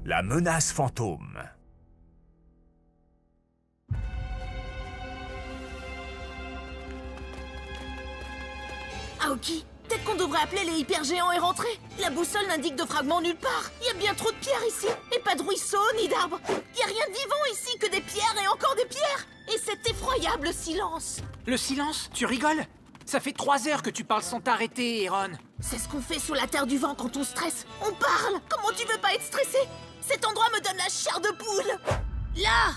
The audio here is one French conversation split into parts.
La menace fantôme. Aoki, peut-être qu'on devrait appeler les hypergéants et rentrer. La boussole n'indique de fragments nulle part. Il y a bien trop de pierres ici. Et pas de ruisseaux ni d'arbres. Il n'y a rien de vivant ici que des pierres et encore des pierres. Et cet effroyable silence. Le silence? Tu rigoles? Ça fait 3 heures que tu parles sans t'arrêter, Eron. C'est ce qu'on fait sous la terre du vent quand on stresse. On parle. Comment tu veux pas être stressé? Cet endroit me donne la chair de poule. Là!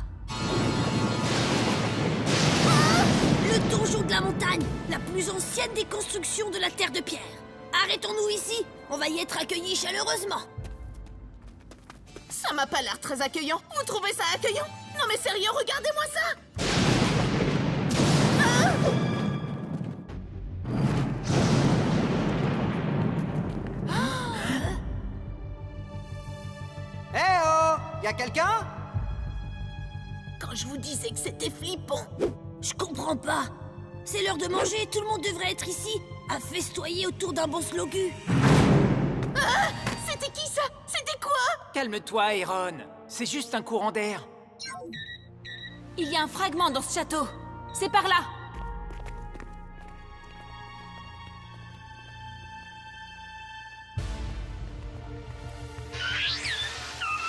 Le donjon de la montagne, la plus ancienne des constructions de la terre de pierre. Arrêtons-nous ici, on va y être accueillis chaleureusement. Ça m'a pas l'air très accueillant. Vous trouvez ça accueillant? Non mais sérieux, regardez-moi ça! Eh oh! Y'a quelqu'un? Quand je vous disais que c'était flippant, je comprends pas. C'est l'heure de manger, tout le monde devrait être ici, à festoyer autour d'un bon slogu. Ah! C'était qui ça? C'était quoi? Calme-toi, Eron. C'est juste un courant d'air. Il y a un fragment dans ce château. C'est par là.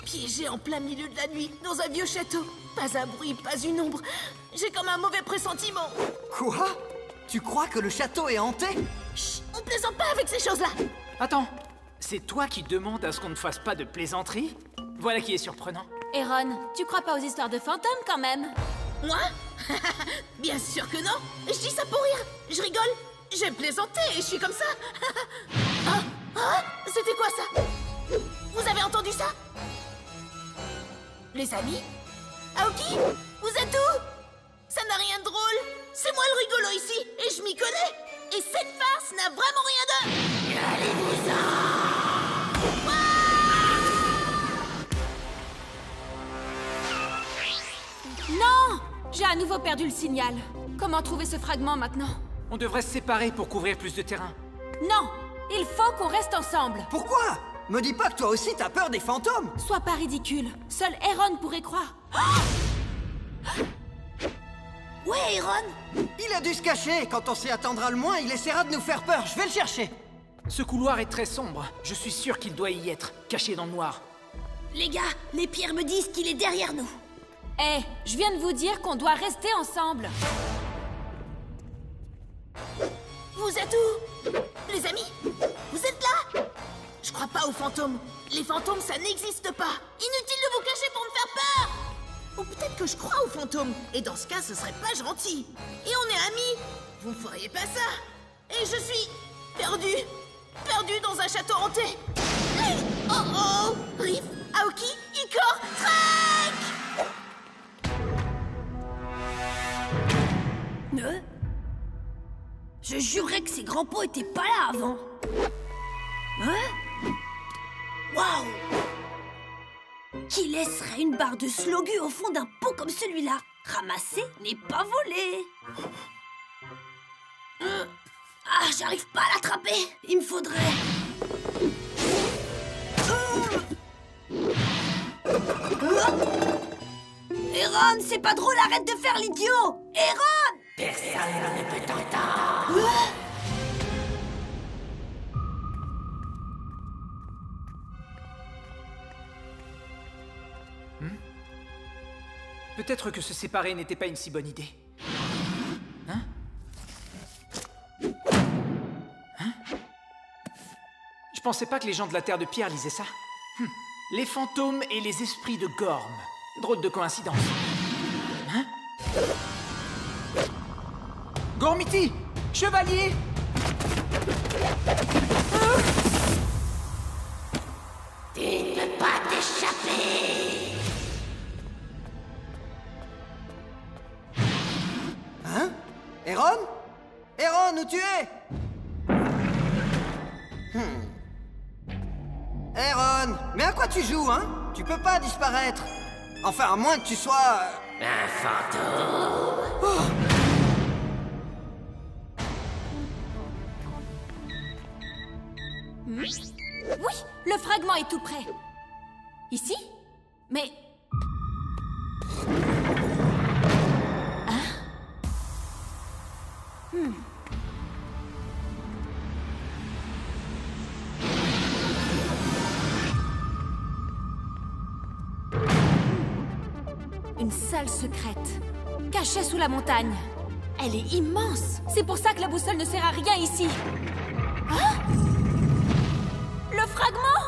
Piégé en plein milieu de la nuit, dans un vieux château. Pas un bruit, pas une ombre. J'ai comme un mauvais pressentiment. Quoi? Tu crois que le château est hanté? Chut, on plaisante pas avec ces choses-là. Attends, c'est toi qui demandes à ce qu'on ne fasse pas de plaisanterie? Voilà qui est surprenant. Eron, tu crois pas aux histoires de fantômes quand même? Moi? Bien sûr que non. Je dis ça pour rire. Je rigole. J'ai plaisanté et je suis comme ça. C'était quoi ça? Vous avez entendu ça? Les amis? Aoki? Vous êtes où? Ça n'a rien de drôle. C'est moi le rigolo ici et je m'y connais. Et cette farce n'a vraiment rien de... Allez-vous-en! Non! J'ai à nouveau perdu le signal. Comment trouver ce fragment maintenant? On devrait se séparer pour couvrir plus de terrain. Non! Il faut qu'on reste ensemble. Pourquoi? Me dis pas que toi aussi t'as peur des fantômes! Sois pas ridicule. Seul Eron pourrait croire. Ouais, Eron! Il a dû se cacher. Quand on s'y attendra le moins, il essaiera de nous faire peur. Je vais le chercher. Ce couloir est très sombre. Je suis sûr qu'il doit y être, caché dans le noir. Les gars, les pierres me disent qu'il est derrière nous. Eh, je viens de vous dire qu'on doit rester ensemble. Vous êtes où? Les amis? Vous êtes là? Je crois pas aux fantômes. Les fantômes, ça n'existe pas. Inutile de vous cacher pour me faire peur. Ou peut-être que je crois aux fantômes. Et dans ce cas, ce serait pas gentil. Et on est amis. Vous feriez pas ça. Et je suis... perdu. Perdu dans un château hanté. Hey! Oh oh! Riff, Aoki, Ikor, Trek! Je jurerais que ces grands pots étaient pas là avant. Hein? Waouh! Qui laisserait une barre de slogu au fond d'un pot comme celui-là? Ramasser n'est pas voler. Ah, j'arrive pas à l'attraper. Il me faudrait... Eron, c'est pas drôle, arrête de faire l'idiot! Eron! Personne ne peut t'entendre. Peut-être que se séparer n'était pas une si bonne idée. Hein? Je pensais pas que les gens de la Terre de Pierre lisaient ça. Les fantômes et les esprits de Gorm. Drôle de coïncidence. Hein? Gormiti! Chevalier! Tu ne peux pas t'échapper. Hein? Eron? Eron, où tu es? Eron, mais à quoi tu joues, hein? Tu peux pas disparaître. Enfin, à moins que tu sois... Un fantôme. Oh! Oui, le fragment est tout près. Ici? Mais... Une salle secrète, cachée sous la montagne. Elle est immense. C'est pour ça que la boussole ne sert à rien ici. Hein? Le fragment?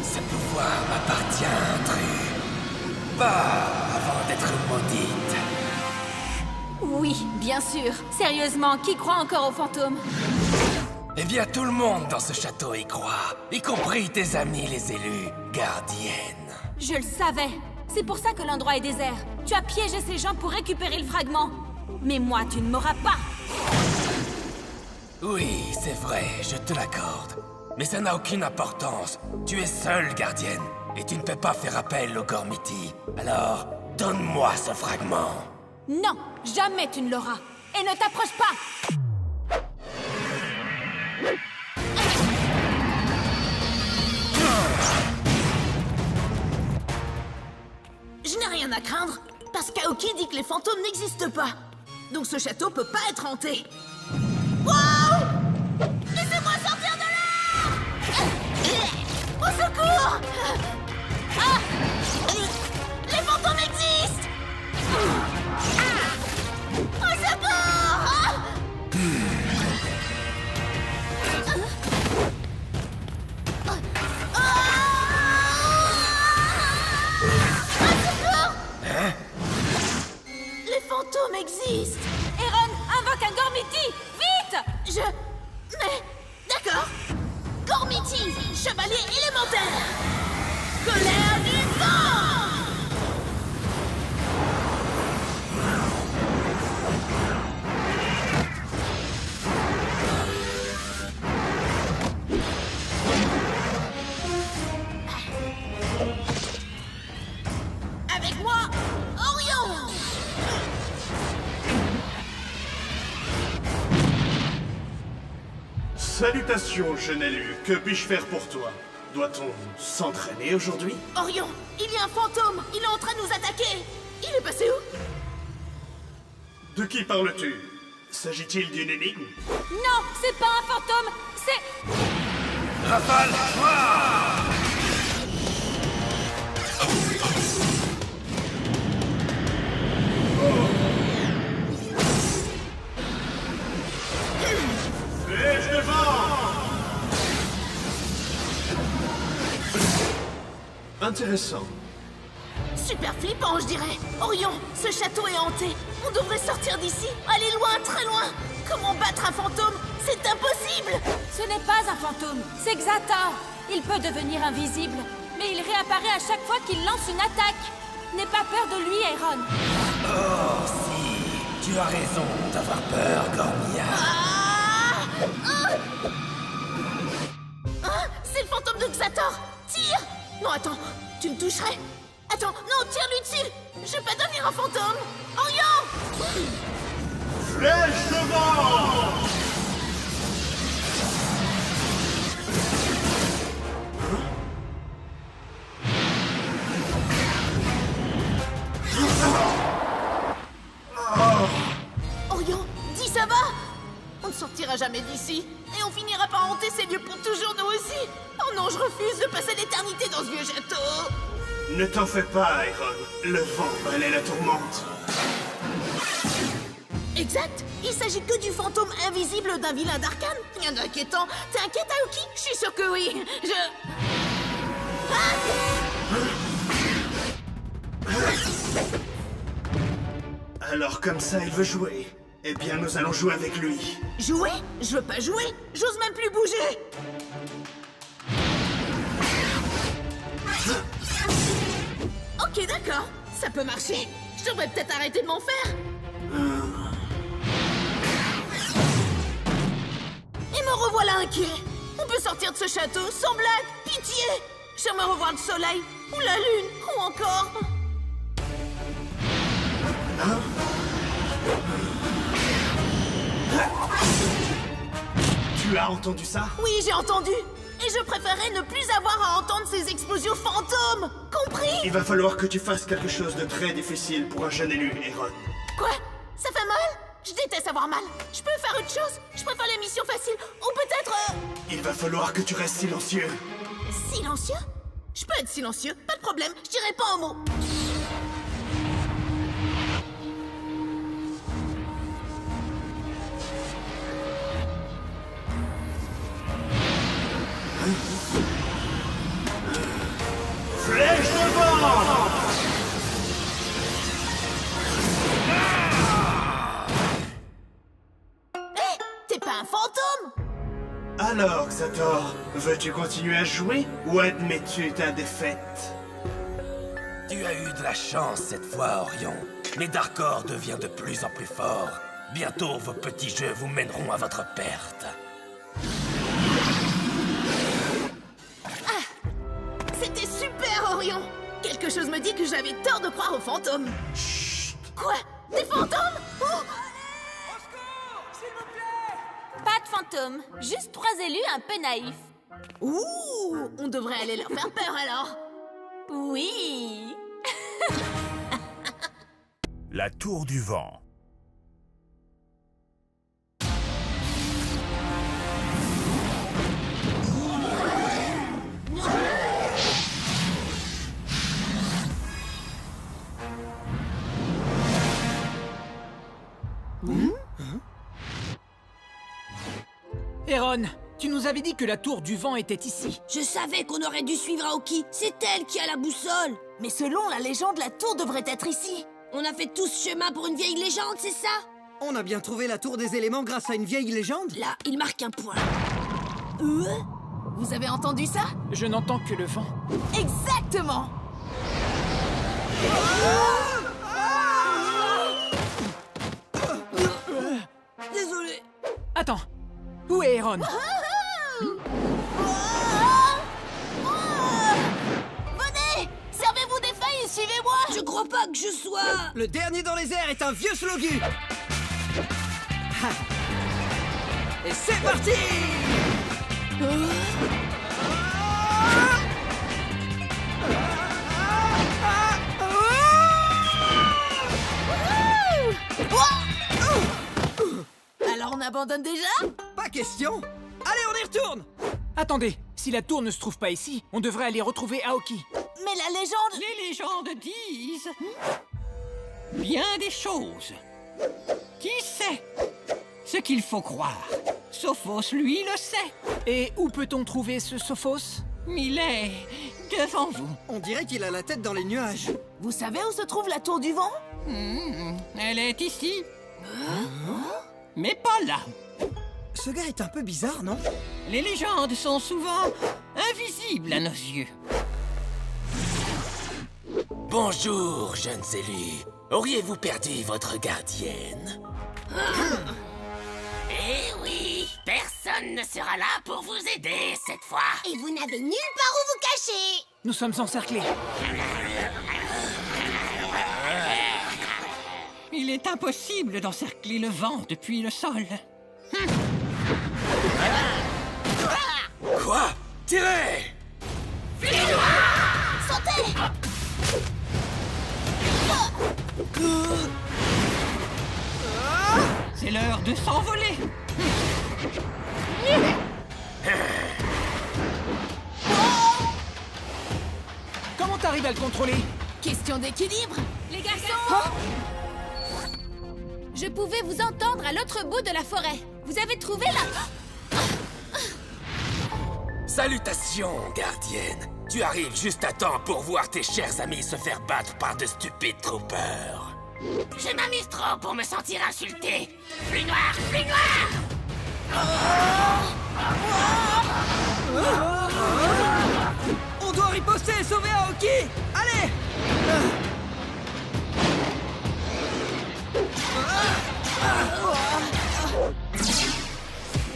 Ce pouvoir m'appartient, intrus. Pas avant d'être maudite. Oui, bien sûr. Sérieusement, qui croit encore aux fantômes? Eh bien, tout le monde dans ce château y croit, y compris tes amis les élus, gardiennes. Je le savais. C'est pour ça que l'endroit est désert. Tu as piégé ces gens pour récupérer le fragment. Mais moi, tu ne m'auras pas. Oui, c'est vrai, je te l'accorde. Mais ça n'a aucune importance. Tu es seule, gardienne, et tu ne peux pas faire appel au Gormiti. Alors, donne-moi ce fragment. Non, jamais tu ne l'auras. Et ne t'approche pas. Je n'ai rien à craindre, parce qu'Aoki dit que les fantômes n'existent pas. Donc ce château peut pas être hanté. Wow! Laissez-moi sortir de là! Au secours! Ah! Les fantômes existent! Au secours! Les fantômes existent! Erron, invoque un Gormiti! Vite! Mais... D'accord! Gormiti, chevalier élémentaire! Colère du vent! Avec moi, Orion! Salutations, jeune élu. Que puis-je faire pour toi? Doit-on s'entraîner aujourd'hui? Orion, il y a un fantôme! Il est en train de nous attaquer! Il est passé où? De qui parles-tu? S'agit-il d'une énigme? Non, c'est pas un fantôme, c'est... Rafale, toi! Flèche de vent! Intéressant. Super flippant, je dirais! Orion, ce château est hanté! On devrait sortir d'ici, aller loin, très loin! Comment battre un fantôme? C'est impossible! Ce n'est pas un fantôme, c'est Xator. Il peut devenir invisible, mais il réapparaît à chaque fois qu'il lance une attaque. N'aie pas peur de lui, Erron. Oh, si, tu as raison d'avoir peur, Gormia. C'est le fantôme de Xator! Tire! Non, attends, tu me toucherais? Attends, non, tire-lui dessus! Je vais pas devenir un fantôme! Orion! Flèche de vent! Orion, dis ça va? On ne sortira jamais d'ici, et on finira par hanter ces lieux pour toujours nous aussi! Oh non, je refuse de passer l'éternité dans ce vieux château! Ne t'en fais pas, Iron. Le vent balaie la tourmente. Exact! Il s'agit que du fantôme invisible d'un vilain d'Arcane? Rien d'inquiétant. T'es inquiète, Aoki? Je suis sûre que oui. Alors comme ça, il veut jouer. Eh bien, nous allons jouer avec lui. Jouer? Je veux pas jouer. J'ose même plus bouger. Ok, d'accord. Ça peut marcher. Je devrais peut-être arrêter de m'en faire. Et me revoilà inquiet. On peut sortir de ce château sans blague. Pitié. J'aimerais revoir le soleil, ou la lune, ou encore... Tu Tu as entendu ça? Oui, j'ai entendu. Et je préférais ne plus avoir à entendre ces explosions fantômes. Compris? Il va falloir que tu fasses quelque chose de très difficile pour un jeune élu, Aaron. Quoi? Ça fait mal? Je déteste avoir mal. Je peux faire autre chose? Je préfère les missions faciles. Ou peut-être... Il va falloir que tu restes silencieux. Silencieux? Je peux être silencieux, pas de problème. Je dirai pas un mot. Flèche de vent! Hé, t'es pas un fantôme? Alors, Xator, veux-tu continuer à jouer ou admets-tu ta défaite? Tu as eu de la chance cette fois, Orion. Mais Darkor devient de plus en plus fort. Bientôt, vos petits jeux vous mèneront à votre perte. C'était super, Orion. Quelque chose me dit que j'avais tort de croire aux fantômes. Chut! Quoi? Des fantômes? Oh. Pas de fantômes, juste 3 élus un peu naïfs. Ouh, on devrait aller leur faire peur alors. Oui. La tour du vent. Aaron, tu nous avais dit que la tour du vent était ici. Je savais qu'on aurait dû suivre Aoki. C'est elle qui a la boussole. Mais selon la légende, la tour devrait être ici. On a fait tout ce chemin pour une vieille légende, c'est ça? On a bien trouvé la tour des éléments grâce à une vieille légende? Là, il marque un point. Vous avez entendu ça? Je n'entends que le vent. Exactement. Désolé. Attends, où est Aaron? Venez! Servez-vous des feuilles et suivez-moi! Je crois pas que je sois... Le dernier dans les airs est un vieux slogu. Et c'est parti. Alors on abandonne déjà? Pas question. Allez, on y retourne. Attendez, si la tour ne se trouve pas ici, on devrait aller retrouver Aoki. Mais la légende... Les légendes disent bien des choses. Qui sait ce qu'il faut croire? Sophos, lui, le sait. Et où peut-on trouver ce Sophos? Il est devant vous. On dirait qu'il a la tête dans les nuages. Vous savez où se trouve la tour du vent? Elle est ici. Mais pas là. Ce gars est un peu bizarre, non? Les légendes sont souvent invisibles à nos yeux. Bonjour, jeunes élus. Auriez-vous perdu votre gardienne? Eh oui, personne ne sera là pour vous aider cette fois. Et vous n'avez nulle part où vous cacher! Nous sommes encerclés. Il est impossible d'encercler le vent depuis le sol. Quoi? Tirez! Sautez! C'est l'heure de s'envoler. Comment t'arrives à le contrôler? Question d'équilibre! Les garçons! Je pouvais vous entendre à l'autre bout de la forêt. Vous avez trouvé la... Salutations, gardienne. Tu arrives juste à temps pour voir tes chers amis se faire battre par de stupides troopers. Je m'amuse trop pour me sentir insulté. Plus noir, plus noir! On doit riposter et sauver Aoki. Allez.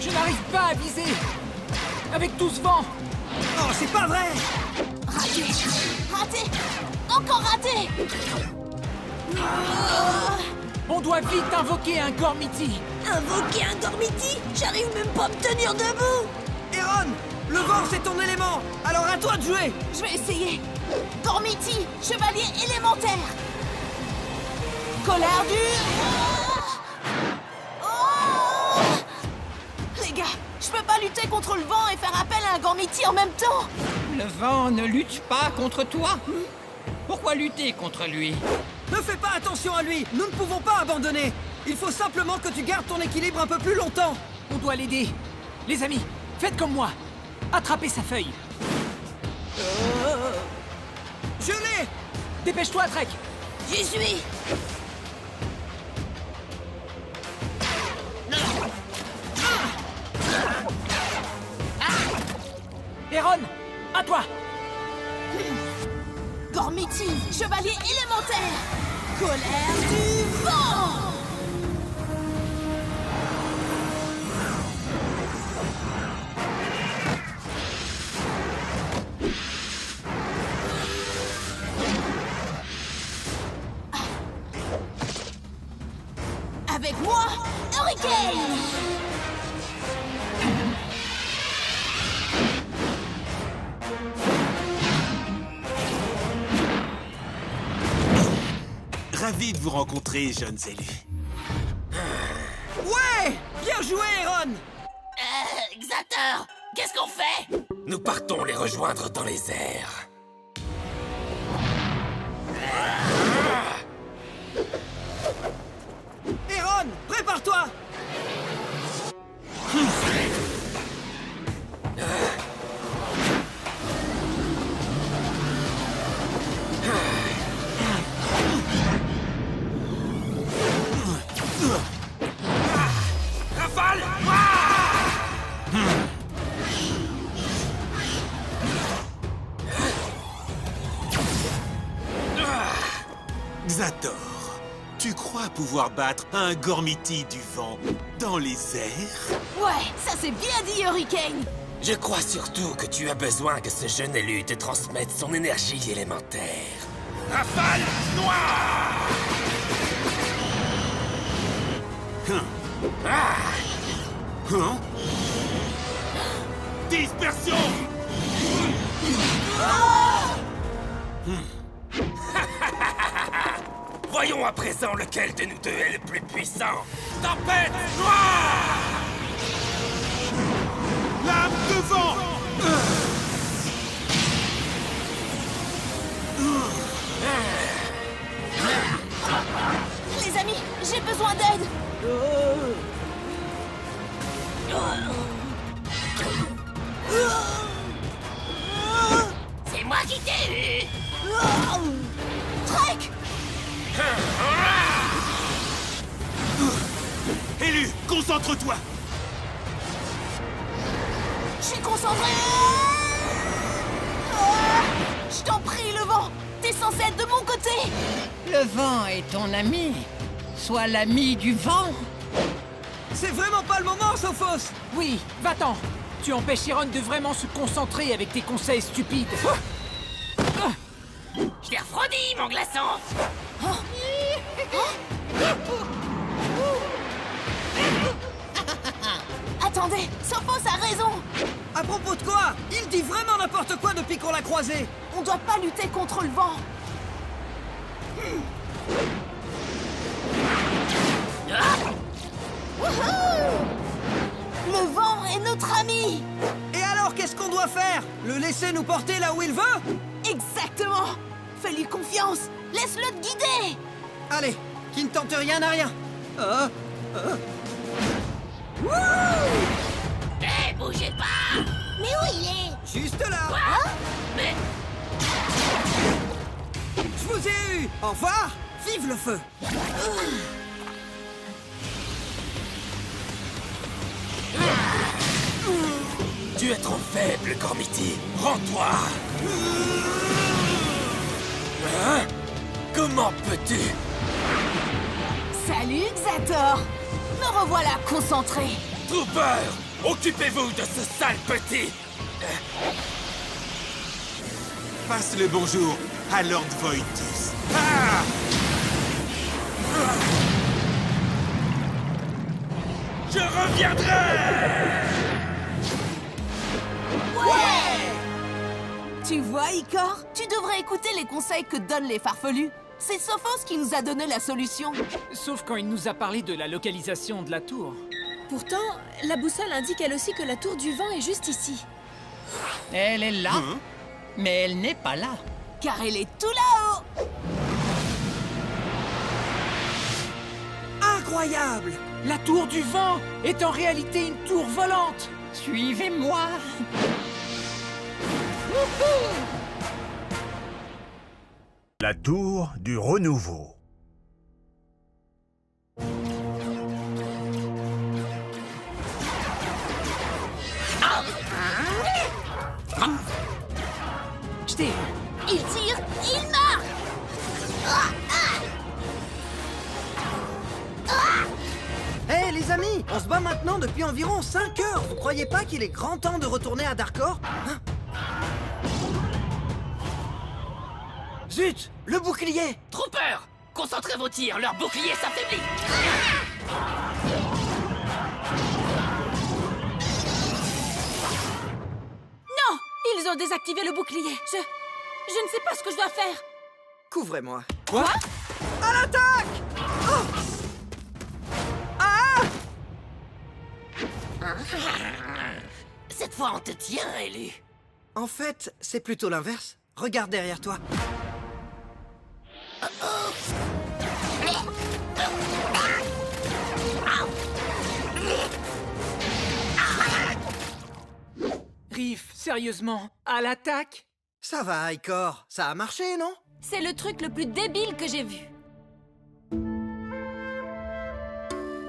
Je n'arrive pas à viser. Avec tout ce vent. Oh, c'est pas vrai. Raté! Raté! Encore raté! On doit vite invoquer un Gormiti. Invoquer un Gormiti? J'arrive même pas à me tenir debout! Erron, le vent c'est ton élément, alors à toi de jouer. Je vais essayer. Gormiti, chevalier élémentaire. Colère du... Oh! Les gars, je peux pas lutter contre le vent et faire appel à un Gormiti en même temps. Le vent ne lutte pas contre toi. Pourquoi lutter contre lui? Ne fais pas attention à lui, nous ne pouvons pas abandonner. Il faut simplement que tu gardes ton équilibre un peu plus longtemps. On doit l'aider. Les amis, faites comme moi. Attrapez sa feuille. Je l'ai. Dépêche-toi, Trek. J'y suis! Erron, à toi. Gormiti, chevalier élémentaire. Colère du vent. Avec moi, Hurricane. Ravi de vous rencontrer, jeunes élus. Ouais! Bien joué, Erron! Xator, qu'est-ce qu'on fait? Nous partons les rejoindre dans les airs. Erron, prépare-toi! Rafale! Xator, tu crois pouvoir battre un Gormiti du vent dans les airs? Ouais, ça c'est bien dit, Hurricane. Je crois surtout que tu as besoin que ce jeune élu te transmette son énergie élémentaire. Rafale noire! Dispersion! Voyons à présent lequel de nous deux est le plus puissant. Tempête noire! Lame de vent! Les amis, j'ai besoin d'aide. C'est moi qui t'ai eu! Trek! Élu, concentre-toi! Je suis concentré. Je t'en prie, le vent. T'es censé être de mon côté. Le vent est ton ami. Sois l'ami du vent. C'est vraiment pas le moment, Sophos! Oui, va-t'en. Tu empêches Erron de vraiment se concentrer avec tes conseils stupides. Je t'ai refroidi, mon glaçon! Attendez, Sophos a raison. À propos de quoi? Il dit vraiment n'importe quoi depuis qu'on l'a croisé! On doit pas lutter contre le vent. Wouhou! Le vent est notre ami. Et alors, qu'est-ce qu'on doit faire? Le laisser nous porter là où il veut? Exactement. Fais-lui confiance. Laisse-le te guider. Allez, qui ne tente rien n'a rien. Hé, bougez pas! Mais où il est? Juste là. Mais... Je vous ai eu. Au revoir. Vive le feu. Tu es trop faible, Gormiti. Rends-toi! Hein? Comment peux-tu? Salut, Xator. Me revoilà concentré. Trooper! Occupez-vous de ce sale petit! Passe le bonjour à Lord Voidus. Je reviendrai! Tu vois, Icor, tu devrais écouter les conseils que donnent les farfelus. C'est Sophos qui nous a donné la solution. Sauf quand il nous a parlé de la localisation de la tour. Pourtant, la boussole indique elle aussi que la tour du vent est juste ici. Elle est là, mais elle n'est pas là. Car elle est tout là-haut. Incroyable! La tour du vent est en réalité une tour volante! Suivez-moi. La tour du renouveau. Je t'ai... Il tire, il marche. Hé les amis, on se bat maintenant depuis environ 5 heures. Vous croyez pas qu'il est grand temps de retourner à Darkor, hein? Zut! Le bouclier! Trop peur! Concentrez vos tirs, leur bouclier s'affaiblit! Non! Ils ont désactivé le bouclier. Je ne sais pas ce que je dois faire. Couvrez-moi. Quoi? À l'attaque! Oh! Ah! Cette fois, on te tient, élu. En fait, c'est plutôt l'inverse. Regarde derrière toi. Riff, sérieusement, à l'attaque? Ça va, Icor. Ça a marché, non? C'est le truc le plus débile que j'ai vu.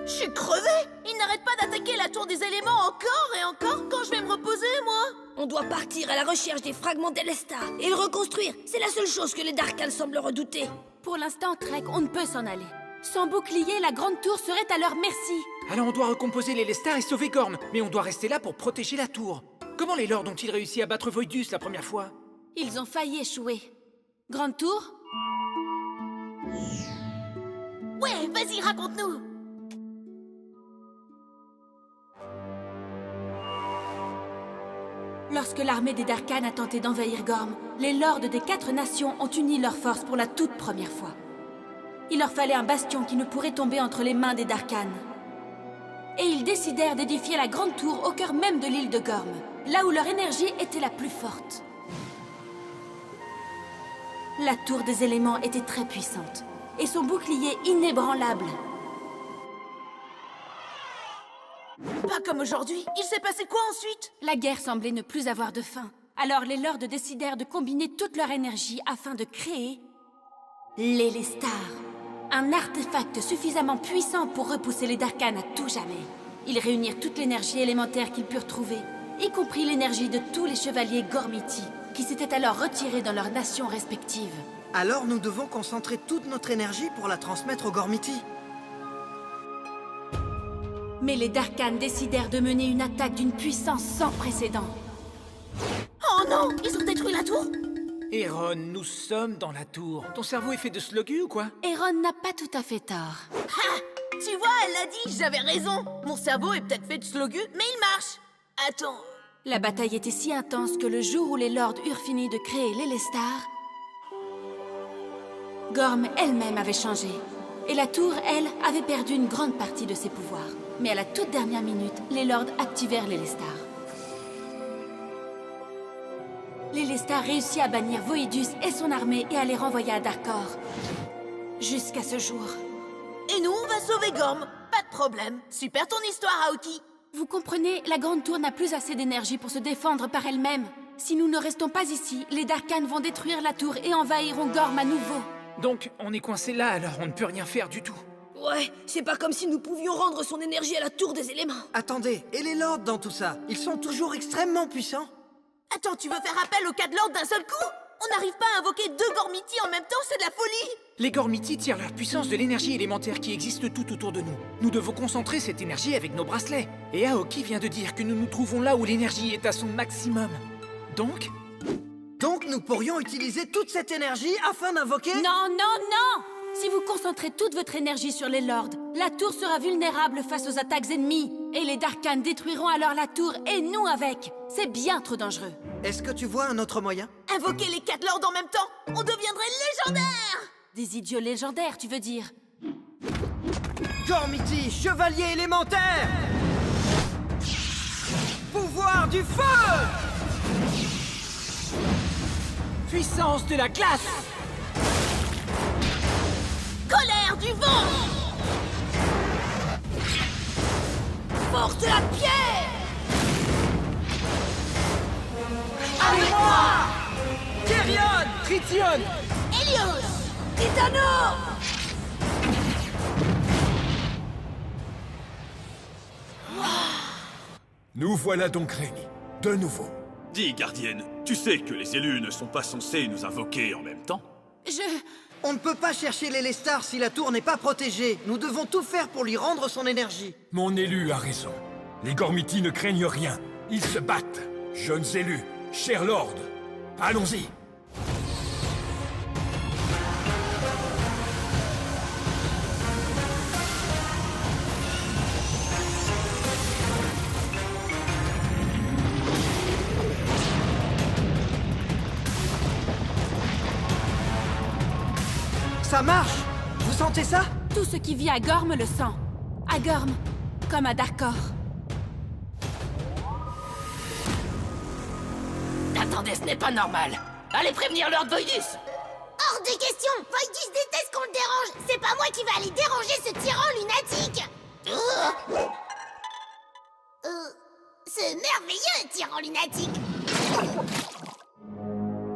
Je suis crevée. Il n'arrête pas d'attaquer la tour des éléments encore et encore quand je vais me reposer, moi. On doit partir à la recherche des fragments d'Elestar et le reconstruire. C'est la seule chose que les Darkans semblent redouter. Pour l'instant, Trek, on ne peut s'en aller. Sans bouclier, la grande tour serait à leur merci. Alors on doit recomposer les Lestar et sauver Gorm, mais on doit rester là pour protéger la tour. Comment les lords ont-ils réussi à battre Voidus la première fois? Ils ont failli échouer. Grande tour? Ouais, vas-y, raconte-nous. Lorsque l'armée des Darkans a tenté d'envahir Gorm, les lords des 4 nations ont uni leurs forces pour la toute première fois. Il leur fallait un bastion qui ne pourrait tomber entre les mains des Darkans. Et ils décidèrent d'édifier la grande tour au cœur même de l'île de Gorm, là où leur énergie était la plus forte. La tour des éléments était très puissante, et son bouclier inébranlable. Pas comme aujourd'hui. Il s'est passé quoi ensuite? La guerre semblait ne plus avoir de fin. Alors les lords décidèrent de combiner toute leur énergie afin de créer l'Elestar. Un artefact suffisamment puissant pour repousser les Darkans à tout jamais. Ils réunirent toute l'énergie élémentaire qu'ils purent trouver, y compris l'énergie de tous les chevaliers Gormiti, qui s'étaient alors retirés dans leurs nations respectives. Alors nous devons concentrer toute notre énergie pour la transmettre aux Gormiti. Mais les Darkans décidèrent de mener une attaque d'une puissance sans précédent. Oh non! Ils ont détruit la tour? Eron, nous sommes dans la tour. Ton cerveau est fait de slogu ou quoi? Eron n'a pas tout à fait tort. Ha! Tu vois, elle l'a dit, j'avais raison. Mon cerveau est peut-être fait de slogu, mais il marche. Attends... La bataille était si intense que le jour où les lords eurent fini de créer l'Elestar, Gorm elle-même avait changé. Et la tour, elle, avait perdu une grande partie de ses pouvoirs. Mais à la toute dernière minute, les lords activèrent l'Elestar. L'Elestar réussit à bannir Voidus et son armée et à les renvoyer à Darkor. Jusqu'à ce jour. Et nous, on va sauver Gorm. Pas de problème. Super ton histoire, Aoki. Vous comprenez, la grande tour n'a plus assez d'énergie pour se défendre par elle-même. Si nous ne restons pas ici, les Darkans vont détruire la tour et envahiront Gorm à nouveau. Donc, on est coincé là, alors on ne peut rien faire du tout. Ouais, c'est pas comme si nous pouvions rendre son énergie à la tour des éléments. Attendez, et les lords dans tout ça? Ils sont toujours extrêmement puissants? Attends, tu veux faire appel aux 4 lords d'un seul coup? On n'arrive pas à invoquer 2 Gormiti en même temps, c'est de la folie! Les Gormiti tirent leur puissance de l'énergie élémentaire qui existe tout autour de nous. Nous devons concentrer cette énergie avec nos bracelets. Et Aoki vient de dire que nous nous trouvons là où l'énergie est à son maximum. Donc nous pourrions utiliser toute cette énergie afin d'invoquer... Non, non, non! Si vous concentrez toute votre énergie sur les lords, la tour sera vulnérable face aux attaques ennemies. Et les Darkans détruiront alors la tour et nous avec. C'est bien trop dangereux. Est-ce que tu vois un autre moyen? Invoquer les 4 lords en même temps, on deviendrait légendaire! Des idiots légendaires, tu veux dire? Gormiti, chevalier élémentaire! Pouvoir du feu! Puissance de la glace! Colère du vent! Force de la pierre! Avec moi! Thérion! Tritium! Hélios! Titano! Nous voilà donc réunis, de nouveau. Dis, gardienne, tu sais que les élus ne sont pas censés nous invoquer en même temps? On ne peut pas chercher les Lestar si la tour n'est pas protégée. Nous devons tout faire pour lui rendre son énergie. Mon élu a raison. Les Gormiti ne craignent rien. Ils se battent. Jeunes élus, chers lords, allons-y. Ça marche! Vous sentez ça? Tout ce qui vit à Gorm le sent. À Gorm, comme à Darkor. Attendez, ce n'est pas normal. Allez prévenir Lord Voidus. Hors de question! Voidus déteste qu'on le dérange! C'est pas moi qui vais aller déranger ce tyran lunatique! Ce merveilleux tyran lunatique!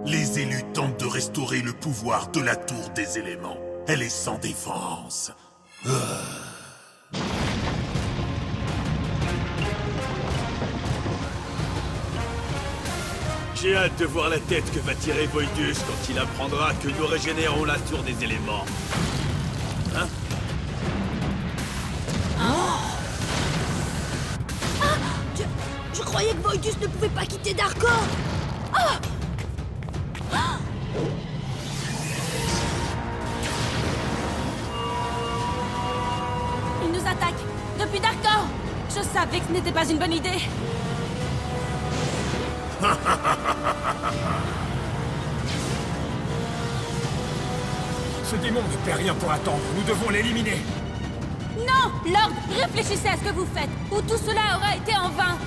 Les élus tentent de restaurer le pouvoir de la tour des éléments. Elle est sans défense. J'ai hâte de voir la tête que va tirer Voidus quand il apprendra que nous régénérons la tour des éléments. Hein? Je croyais que Voidus ne pouvait pas quitter Darkor. Il nous attaque depuis Darkor. Je savais que ce n'était pas une bonne idée. Ce démon ne fait rien pour attendre. Nous devons l'éliminer. Non, Lord, réfléchissez à ce que vous faites, ou tout cela aura été en vain.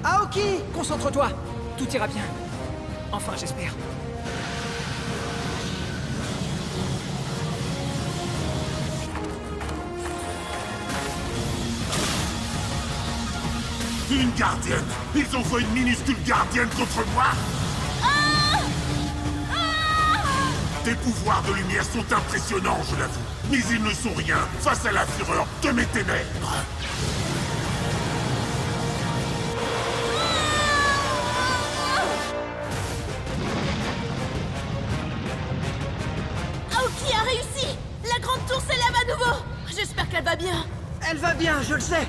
Aoki! Concentre-toi. Tout ira bien. Enfin, j'espère. Une gardienne! Ils envoient une minuscule gardienne contre moi! Tes pouvoirs de lumière sont impressionnants, je l'avoue. Mais ils ne sont rien face à la fureur de mes ténèbres. Aoki a réussi! La grande tour s'élève à nouveau! J'espère qu'elle va bien. Elle va bien, je le sais.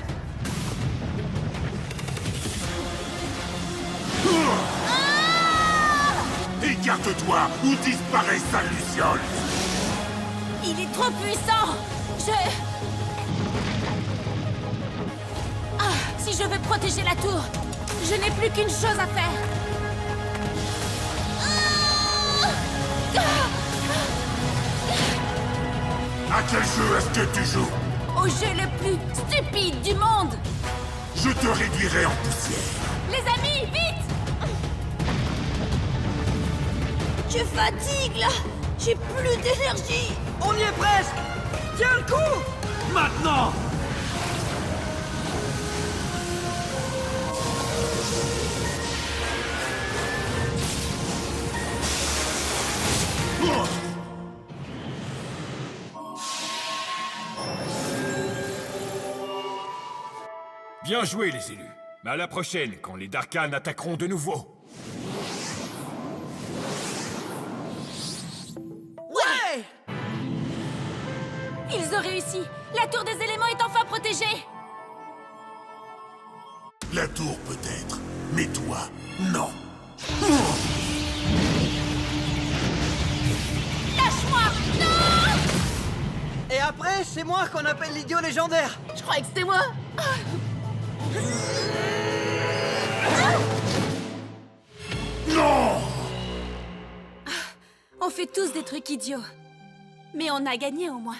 Écarte-toi ou disparaît, sale Luciole! Il est trop puissant. Si je veux protéger la tour, je n'ai plus qu'une chose à faire. À quel jeu est-ce que tu joues? Au jeu le plus stupide du monde. Je te réduirai en poussière. Les amis, vite! Je fatigue là. J'ai plus d'énergie. On y est presque! Tiens le coup! Maintenant! Bien joué, les élus. Mais à la prochaine, quand les Darkans attaqueront de nouveau. Ouais! Ils ont réussi. La tour des éléments est enfin protégée. La tour peut-être, mais toi, non. Lâche-moi! Non! c'est moi qu'on appelle l'idiot légendaire. Je croyais que c'était moi. Non! On fait tous des trucs idiots. Mais on a gagné au moins.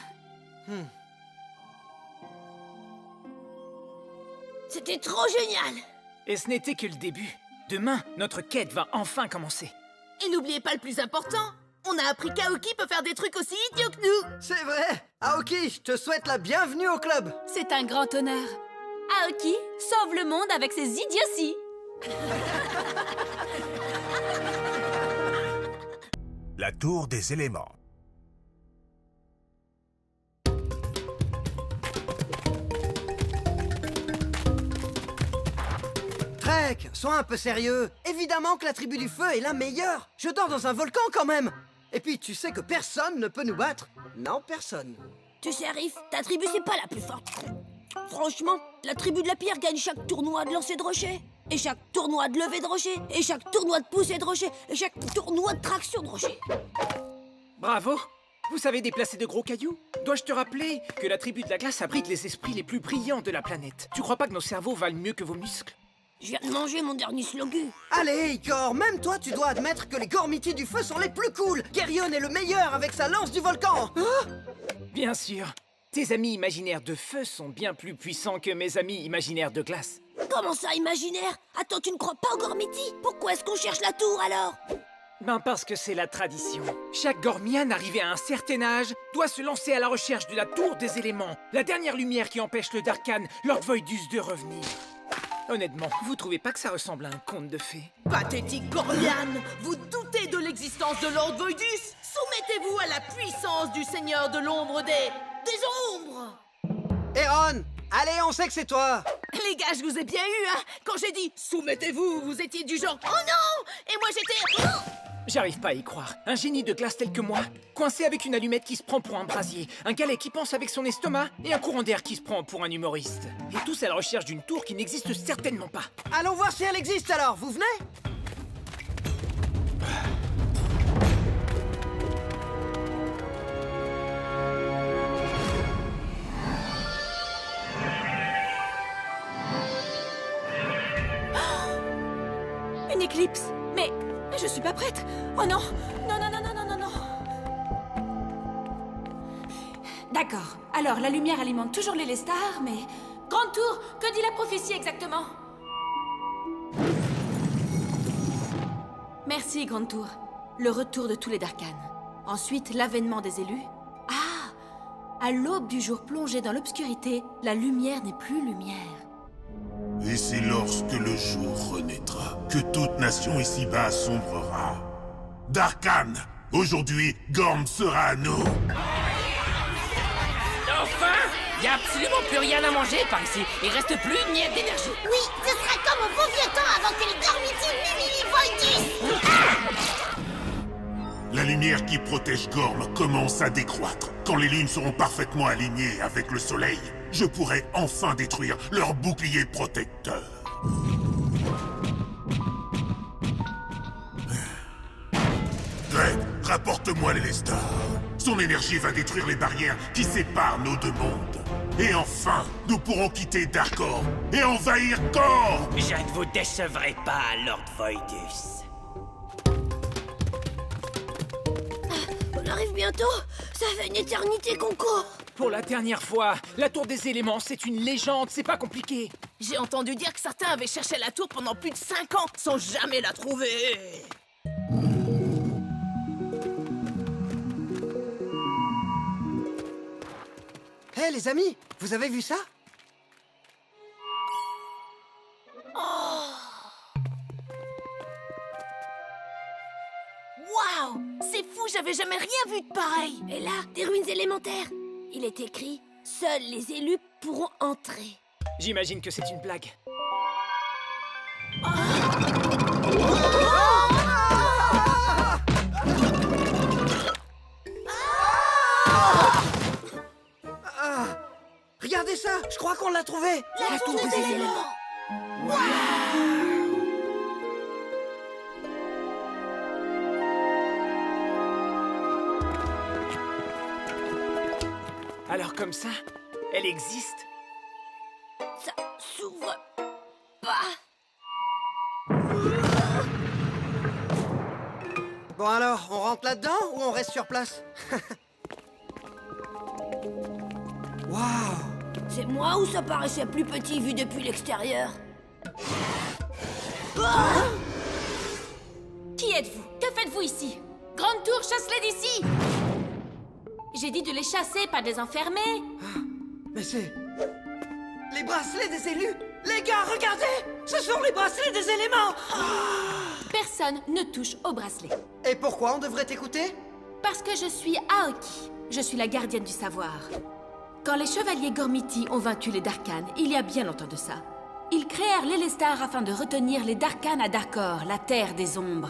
C'était trop génial! Et ce n'était que le début. Demain, notre quête va enfin commencer. Et n'oubliez pas le plus important. On a appris qu'Aoki peut faire des trucs aussi idiots que nous. C'est vrai. Aoki, je te souhaite la bienvenue au club. C'est un grand honneur. Aoki sauve le monde avec ses idioties. La tour des éléments. Trek, sois un peu sérieux. Évidemment que la tribu du feu est la meilleure. Je dors dans un volcan quand même. Et puis, tu sais que personne ne peut nous battre. Non, personne. Tu sais, Arif, ta tribu, c'est pas la plus forte. Franchement, la tribu de la pierre gagne chaque tournoi de lancer de rocher. Et chaque tournoi de lever de rocher. Et chaque tournoi de pousser de rocher. Et chaque tournoi de traction de rocher. Bravo! Vous savez déplacer de gros cailloux? Dois-je te rappeler que la tribu de la glace abrite les esprits les plus brillants de la planète? Tu crois pas que nos cerveaux valent mieux que vos muscles? Je viens de manger mon dernier slogu. Allez, Igor, même toi, tu dois admettre que les Gormiti du feu sont les plus cool. Geryon est le meilleur avec sa lance du volcan. Bien sûr. Tes amis imaginaires de feu sont bien plus puissants que mes amis imaginaires de glace. Comment ça, imaginaire? Attends, tu ne crois pas aux Gormiti? Pourquoi est-ce qu'on cherche la tour, alors? Ben parce que c'est la tradition. Chaque Gormian arrivé à un certain âge doit se lancer à la recherche de la tour des éléments, la dernière lumière qui empêche le Darkan, Lord Voidus, de revenir. Honnêtement, vous trouvez pas que ça ressemble à un conte de fées? Pathétique Gorlian, vous doutez de l'existence de Lord Voidus? Soumettez-vous à la puissance du Seigneur de l'ombre des ombres. Eron, allez, on sait que c'est toi. Les gars, je vous ai bien eu, hein. Quand j'ai dit soumettez-vous, vous étiez du genre oh non. Et moi j'étais oh. J'arrive pas à y croire. Un génie de glace tel que moi, coincé avec une allumette qui se prend pour un brasier, un galet qui pense avec son estomac et un courant d'air qui se prend pour un humoriste. Et tous à la recherche d'une tour qui n'existe certainement pas. Allons voir si elle existe alors, vous venez? Une éclipse. Mais je suis pas prête. Oh non. Non, non, non, non, non, non, non. D'accord. Alors, la lumière alimente toujours les stars, mais... Grande tour, que dit la prophétie exactement? Merci, Grande tour. Le retour de tous les Darkan. Ensuite, l'avènement des élus. Ah! À l'aube du jour plongé dans l'obscurité, la lumière n'est plus lumière. Et c'est lorsque le jour renaîtra que toute nation ici-bas sombrera. Darkan, aujourd'hui, Gorm sera à nous. Enfin! Y a absolument plus rien à manger par ici. Il reste plus une miette d'énergie. Oui, ce sera comme au bon vieux temps avant que les Gormiti Voidus. La lumière qui protège Gorm commence à décroître. Quand les lunes seront parfaitement alignées avec le soleil, je pourrai enfin détruire leur bouclier protecteur. Dredd, rapporte-moi l'Elestar. Son énergie va détruire les barrières qui séparent nos deux mondes. Et enfin, nous pourrons quitter Darkor et envahir Kor. Je ne vous décevrai pas, Lord Voidus. On arrive bientôt. Ça fait une éternité qu'on court. Pour la dernière fois, la tour des éléments, c'est une légende, c'est pas compliqué. J'ai entendu dire que certains avaient cherché la tour pendant plus de 5 ans sans jamais la trouver. Hé, les amis, vous avez vu ça? Waouh! C'est fou, j'avais jamais rien vu de pareil. Et là, des ruines élémentaires. Il est écrit « Seuls les élus pourront entrer ». J'imagine que c'est une blague. Regardez ça, je crois qu'on l'a trouvé. La tour des éléments. Alors comme ça, elle existe? Ça s'ouvre pas. Bon alors, on rentre là-dedans ou on reste sur place? Waouh! C'est moi ou ça paraissait plus petit vu depuis l'extérieur? Ah! Qui êtes-vous? Que faites-vous ici? Grande Tour, chasse-les d'ici! J'ai dit de les chasser, pas de les enfermer. Mais c'est... les bracelets des élus! Les gars, regardez! Ce sont les bracelets des éléments! Personne ne touche au bracelet. Et pourquoi on devrait t'écouter? Parce que je suis Aoki. Je suis la gardienne du savoir. Quand les chevaliers Gormiti ont vaincu les Darkhan, il y a bien longtemps de ça, ils créèrent l'Elestar afin de retenir les Darkhan à Darkor, la terre des ombres.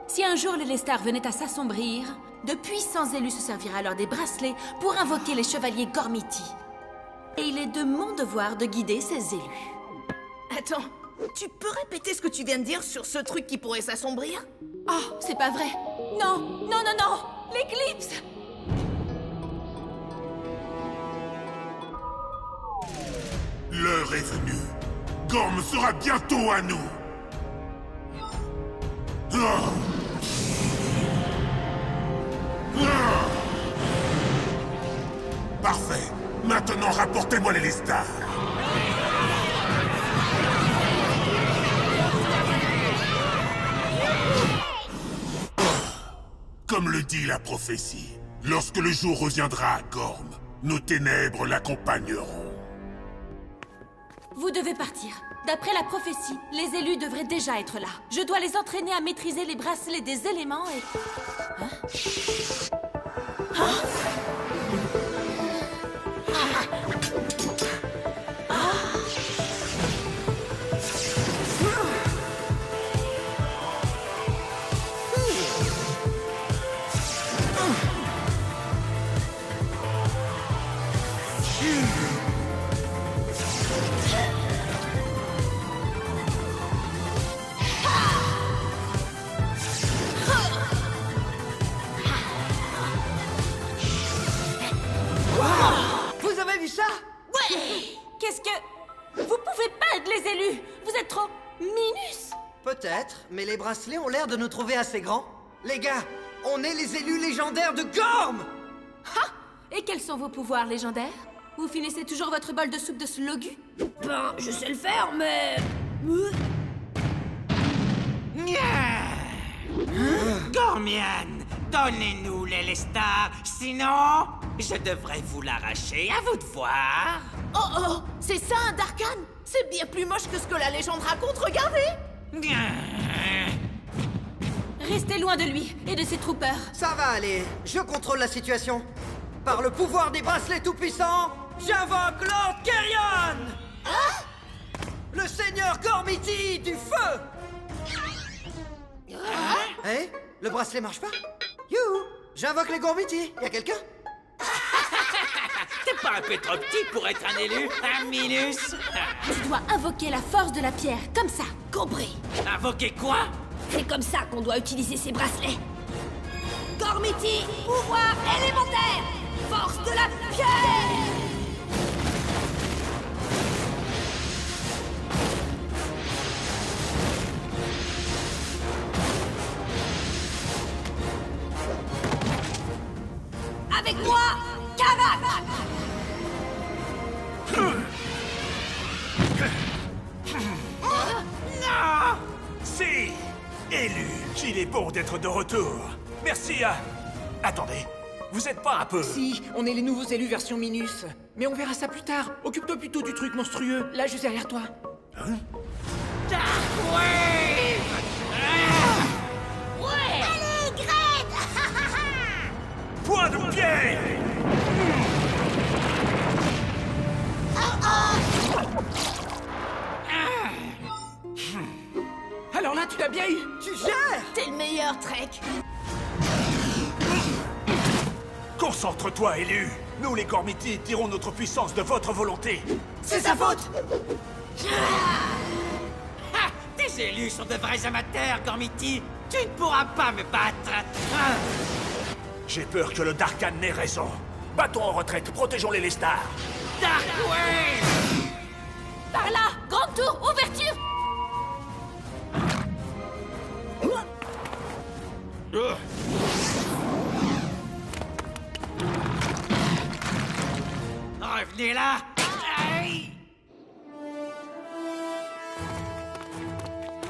Si un jour l'Elestar venait à s'assombrir, de puissants élus se serviraient alors des bracelets pour invoquer les chevaliers Gormiti. Et il est de mon devoir de guider ces élus. Attends, tu peux répéter ce que tu viens de dire sur ce truc qui pourrait s'assombrir? Oh, c'est pas vrai. Non, non, non, non! L'éclipse! L'heure est venue. Gorm sera bientôt à nous. Ah. Ah. Parfait. Maintenant, rapportez-moi les stars. Comme le dit la prophétie, lorsque le jour reviendra à Gorm, nos ténèbres l'accompagneront. Vous devez partir. D'après la prophétie, les élus devraient déjà être là. Je dois les entraîner à maîtriser les bracelets des éléments et... Hein? Hein? Vous avez vu ça? Ouais! Qu'est-ce que... Vous pouvez pas être les élus! Vous êtes trop... minus! Peut-être, mais les bracelets ont l'air de nous trouver assez grands. Les gars, on est les élus légendaires de Gorm! Ha! Et quels sont vos pouvoirs légendaires? Vous finissez toujours votre bol de soupe de slogu? Ben, je sais le faire, mais... Gormian, donnez-nous l'Elestar, sinon je devrais vous l'arracher, à vous de voir. Oh oh, c'est ça un Darkhan? C'est bien plus moche que ce que la légende raconte, regardez! Restez loin de lui et de ses troopers. Ça va aller, je contrôle la situation. Par le pouvoir des bracelets tout-puissants, j'invoque Lord Kerion! Hein? Le seigneur Gormiti du feu! Hein? Le bracelet marche pas? Youhou! J'invoque les Gormiti, y'a quelqu'un? T'es pas un peu trop petit pour être un élu, un minus? Tu dois invoquer la force de la pierre, comme ça. Compris. Invoquer quoi? C'est comme ça qu'on doit utiliser ces bracelets. Gormiti, pouvoir élémentaire, force de la pierre! Avec moi, Karak! Non! Si! Élu, qu'il est bon d'être de retour. Merci à... Attendez, vous êtes pas un peu... Si, on est les nouveaux élus version Minus. Mais on verra ça plus tard. Occupe-toi plutôt du truc monstrueux, là juste derrière toi. Hein? Ouais! Allez, Gred! Point de pied! Alors là, tu l'as bien eu. Tu gères! T'es le meilleur, Trek! Concentre-toi, élu. Nous, les Gormiti, tirons notre puissance de votre volonté. C'est sa faute! Ah, tes élus sont de vrais amateurs, Gormiti. Tu ne pourras pas me battre. J'ai peur que le Darkhan n'ait raison. Battons en retraite, protégeons les Lestar. Darkwave! Par là! Grande tour, ouverture! Revenez là! Aïe!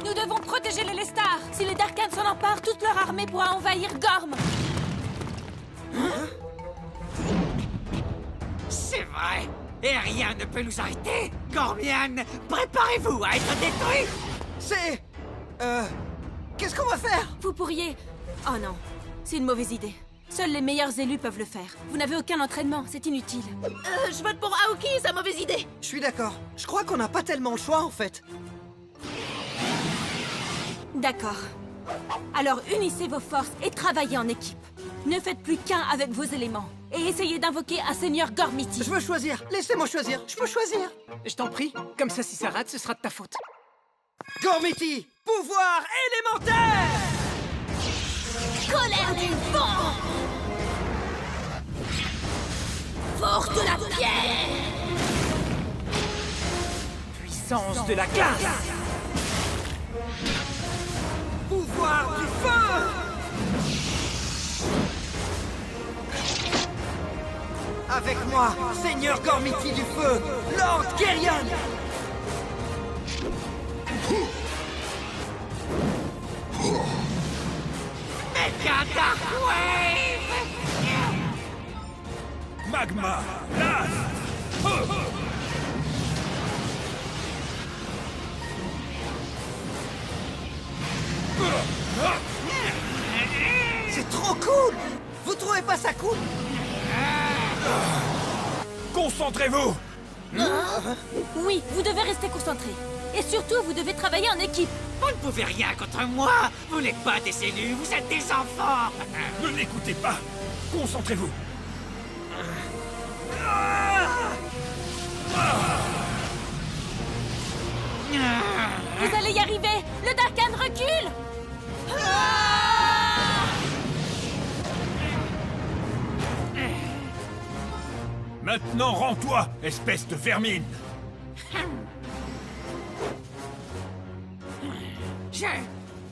Nous devons protéger les Lestar! Si les Darkans s'en emparent, toute leur armée pourra envahir Gorm! C'est vrai! Et rien ne peut nous arrêter! Gormian, préparez-vous à être détruit! C'est... Qu'est-ce qu'on va faire? Vous pourriez... Oh non, c'est une mauvaise idée. Seuls les meilleurs élus peuvent le faire. Vous n'avez aucun entraînement, c'est inutile. Je vote pour Aoki, sa mauvaise idée. Je suis d'accord. Je crois qu'on n'a pas tellement le choix, en fait. D'accord. Alors unissez vos forces et travaillez en équipe. Ne faites plus qu'un avec vos éléments. Et essayez d'invoquer un seigneur Gormiti. Je veux choisir. Laissez-moi choisir. Je peux choisir. Je t'en prie, comme ça si ça rate, ce sera de ta faute. Gormiti, pouvoir élémentaire! Colère du vent! Force de la pierre! Puissance de la glace! Pouvoir du feu! Avec moi, Seigneur Gormiti du feu, Lord Geryon! Méga Darkwave! Magma! Blast! C'est trop cool! Vous trouvez pas ça cool? Concentrez-vous! Oui, vous devez rester concentré. Et surtout, vous devez travailler en équipe. Vous ne pouvez rien contre moi! Vous n'êtes pas des élus, vous êtes des enfants! Ne l'écoutez pas! Concentrez-vous! Vous allez y arriver! Le Darkan recule! Maintenant, rends-toi, espèce de vermine!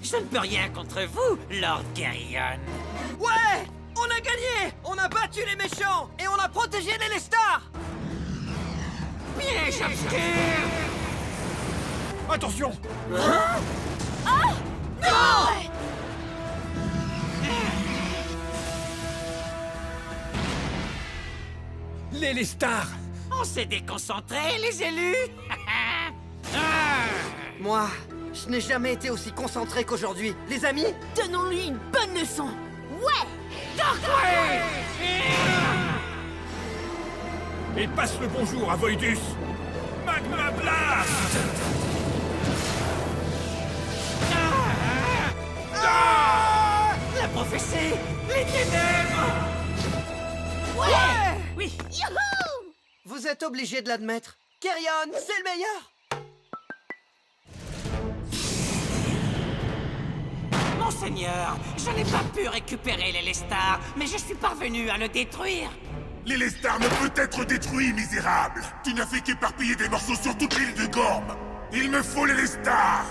Je ne peux rien contre vous, Lord Geryon. Ouais! On a gagné! On a battu les méchants! Et on a protégé les Lestar! Piège obscur! Attention! Les Lestar! On s'est déconcentrés, les élus! Moi, je n'ai jamais été aussi concentré qu'aujourd'hui. Les amis? Donnons-lui une bonne leçon. Ouais! Darkwave! Et passe le bonjour à Voidus! Magma Blast! La prophétie! Les ténèbres! Ouais! Oui! Youhou! Vous êtes obligé de l'admettre. Geryon, c'est le meilleur! Monseigneur, je n'ai pas pu récupérer les Lestar, mais je suis parvenu à le détruire. Les Lestar ne peut être détruit, misérable! Tu n'as fait qu'éparpiller des morceaux sur toute l'île de Gorm! Il me faut les Lestar!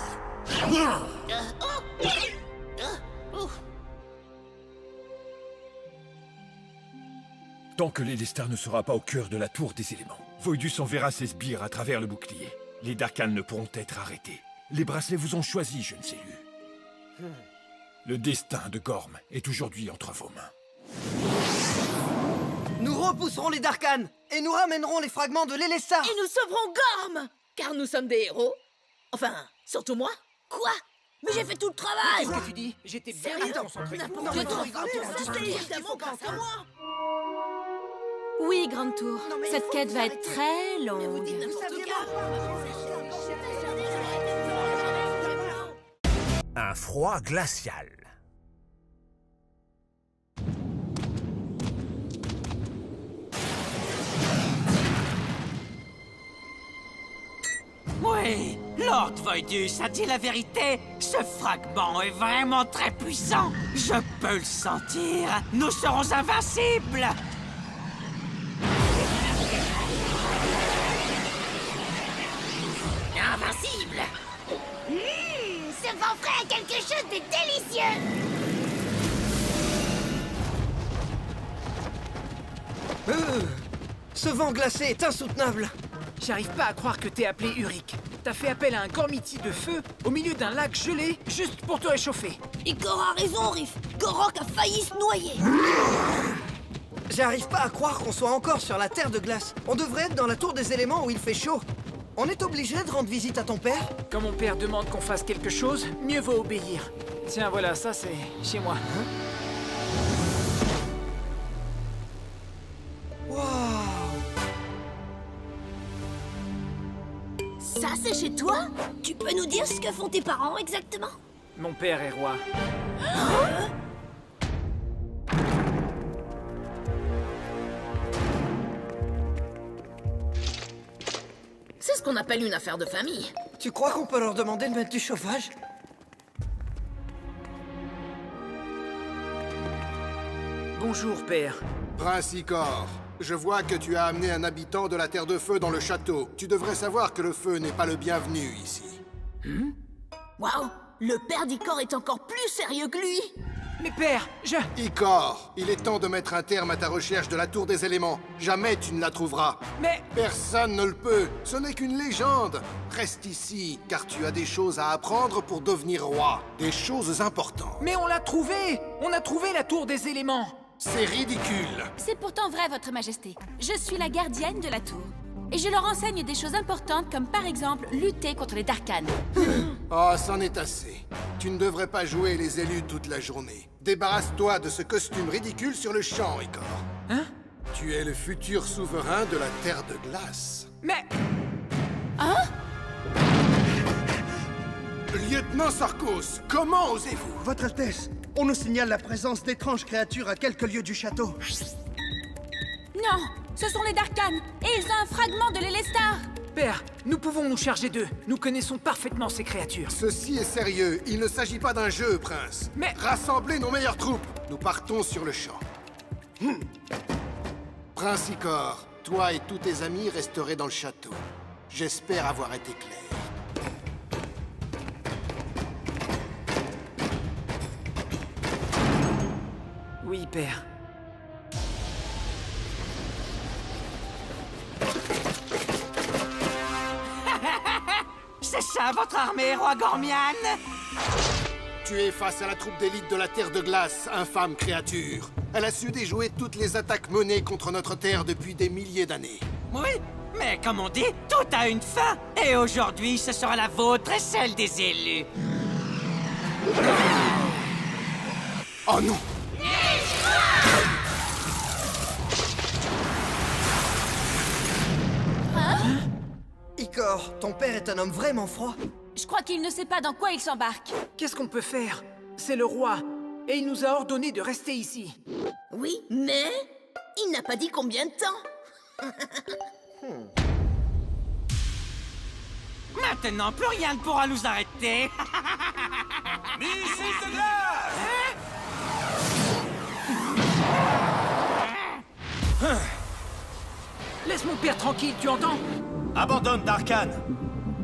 Tant que l'Élestar ne sera pas au cœur de la tour des éléments, Voidus enverra ses sbires à travers le bouclier. Les Darkans ne pourront être arrêtés. Les bracelets vous ont choisi, jeunes élus. Le destin de Gorm est aujourd'hui entre vos mains. Nous repousserons les Darkans et nous ramènerons les fragments de l'Élestar. Et nous sauverons Gorm! Car nous sommes des héros. Enfin, surtout moi. Quoi? Mais j'ai fait tout le travail! Qu'est-ce que tu dis? J'étais bien concentré. N'importe quoi. C'était évidemment grâce à moi. Oui, Grande Tour. Cette quête va être très longue. Un froid glacial. Oui, Lord Voidus a dit la vérité. Ce fragment est vraiment très puissant. Je peux le sentir. Nous serons invincibles. quelque chose de délicieux! Ce vent glacé est insoutenable. J'arrive pas à croire que t'aies appelé Uric. T'as fait appel à un Gormiti de feu au milieu d'un lac gelé juste pour te réchauffer. Igor a raison, Riff. Gorok a failli se noyer. J'arrive pas à croire qu'on soit encore sur la terre de glace. On devrait être dans la tour des éléments où il fait chaud. On est obligé de rendre visite à ton père? Quand mon père demande qu'on fasse quelque chose, mieux vaut obéir. Tiens, voilà, ça c'est chez moi. Ça, c'est chez toi? Tu peux nous dire ce que font tes parents exactement? Mon père est roi. C'est ce qu'on appelle une affaire de famille. Tu crois qu'on peut leur demander de mettre du chauffage? Bonjour, père. Prince Icor, je vois que tu as amené un habitant de la Terre de Feu dans le château. Tu devrais savoir que le feu n'est pas le bienvenu ici. Waouh! Le père d'Icor est encore plus sérieux que lui! Mais père, Icor, il est temps de mettre un terme à ta recherche de la Tour des Éléments. Jamais tu ne la trouveras. Mais... Personne ne le peut. Ce n'est qu'une légende. Reste ici, car tu as des choses à apprendre pour devenir roi. Des choses importantes. Mais on l'a trouvé! On a trouvé la Tour des Éléments! C'est ridicule. C'est pourtant vrai, Votre Majesté. Je suis la gardienne de la tour. Et je leur enseigne des choses importantes, comme par exemple lutter contre les Darkans. Oh, c'en est assez. Tu ne devrais pas jouer les élus toute la journée. Débarrasse-toi de ce costume ridicule sur le champ, Icor. Hein? Tu es le futur souverain de la Terre de Glace. Mais... Hein? Lieutenant Sarkos, comment osez-vous? Votre Altesse, on nous signale la présence d'étranges créatures à quelques lieues du château. Non, ce sont les Darkans, et ils ont un fragment de l'Élestar. Père, nous pouvons nous charger d'eux. Nous connaissons parfaitement ces créatures. Ceci est sérieux. Il ne s'agit pas d'un jeu, prince. Mais... Rassemblez nos meilleures troupes. Nous partons sur le champ. Prince Icor, toi et tous tes amis resterez dans le château. J'espère avoir été clair. Oui, père. C'est ça, votre armée, roi Gormian? Tu es face à la troupe d'élite de la Terre de Glace, infâme créature. Elle a su déjouer toutes les attaques menées contre notre Terre depuis des milliers d'années. Oui, mais comme on dit, tout a une fin. Et aujourd'hui, ce sera la vôtre et celle des élus. Oh non! Icor, ton père est un homme vraiment froid. Je crois qu'il ne sait pas dans quoi il s'embarque. Qu'est-ce qu'on peut faire? C'est le roi, et il nous a ordonné de rester ici. Oui, mais... il n'a pas dit combien de temps. Maintenant, plus rien ne pourra nous arrêter. Missile de glace! Laisse mon père tranquille, tu entends? Abandonne Darkan.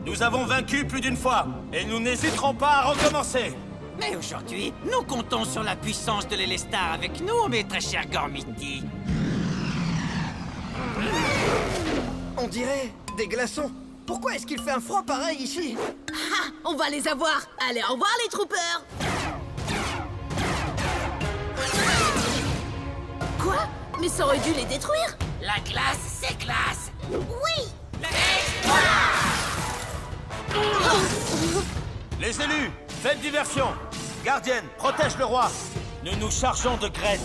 Nous avons vaincu plus d'une fois, et nous n'hésiterons pas à recommencer. Mais aujourd'hui, nous comptons sur la puissance de l'Élestar avec nous, mes très chers Gormiti. On dirait des glaçons. Pourquoi est-ce qu'il fait un froid pareil ici? Ah, on va les avoir. Allez, au revoir les troopers. Quoi? Mais ça aurait dû les détruire. La glace s'éclate. Oui. Les élus, faites diversion. Gardienne, protège le roi. Nous nous chargeons de Gred.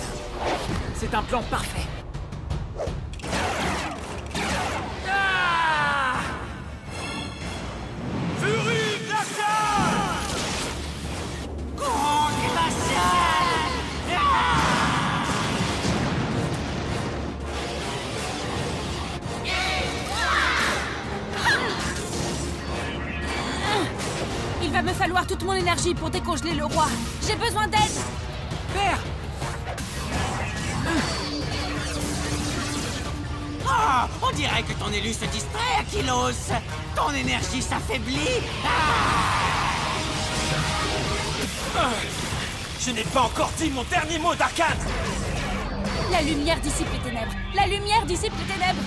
C'est un plan parfait. Furie glaciale! Courant glacial! Il va me falloir toute mon énergie pour décongeler le roi. J'ai besoin d'aide. Père! Ah, on dirait que ton élu se distrait, Aquilos. Ton énergie s'affaiblit. Ah! Je n'ai pas encore dit mon dernier mot, Darkan! La lumière dissipe les ténèbres! La lumière dissipe les ténèbres!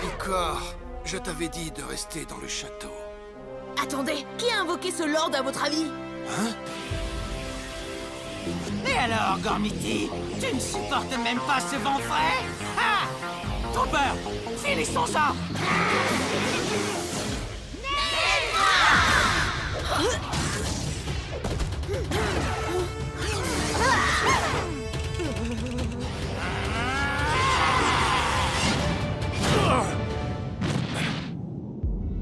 Icor, je t'avais dit de rester dans le château. Attendez, qui a invoqué ce lord à votre avis? Hein? Et alors, Gormiti, tu ne supportes même pas ce vent frais? Ah! Trooper, finis son sang!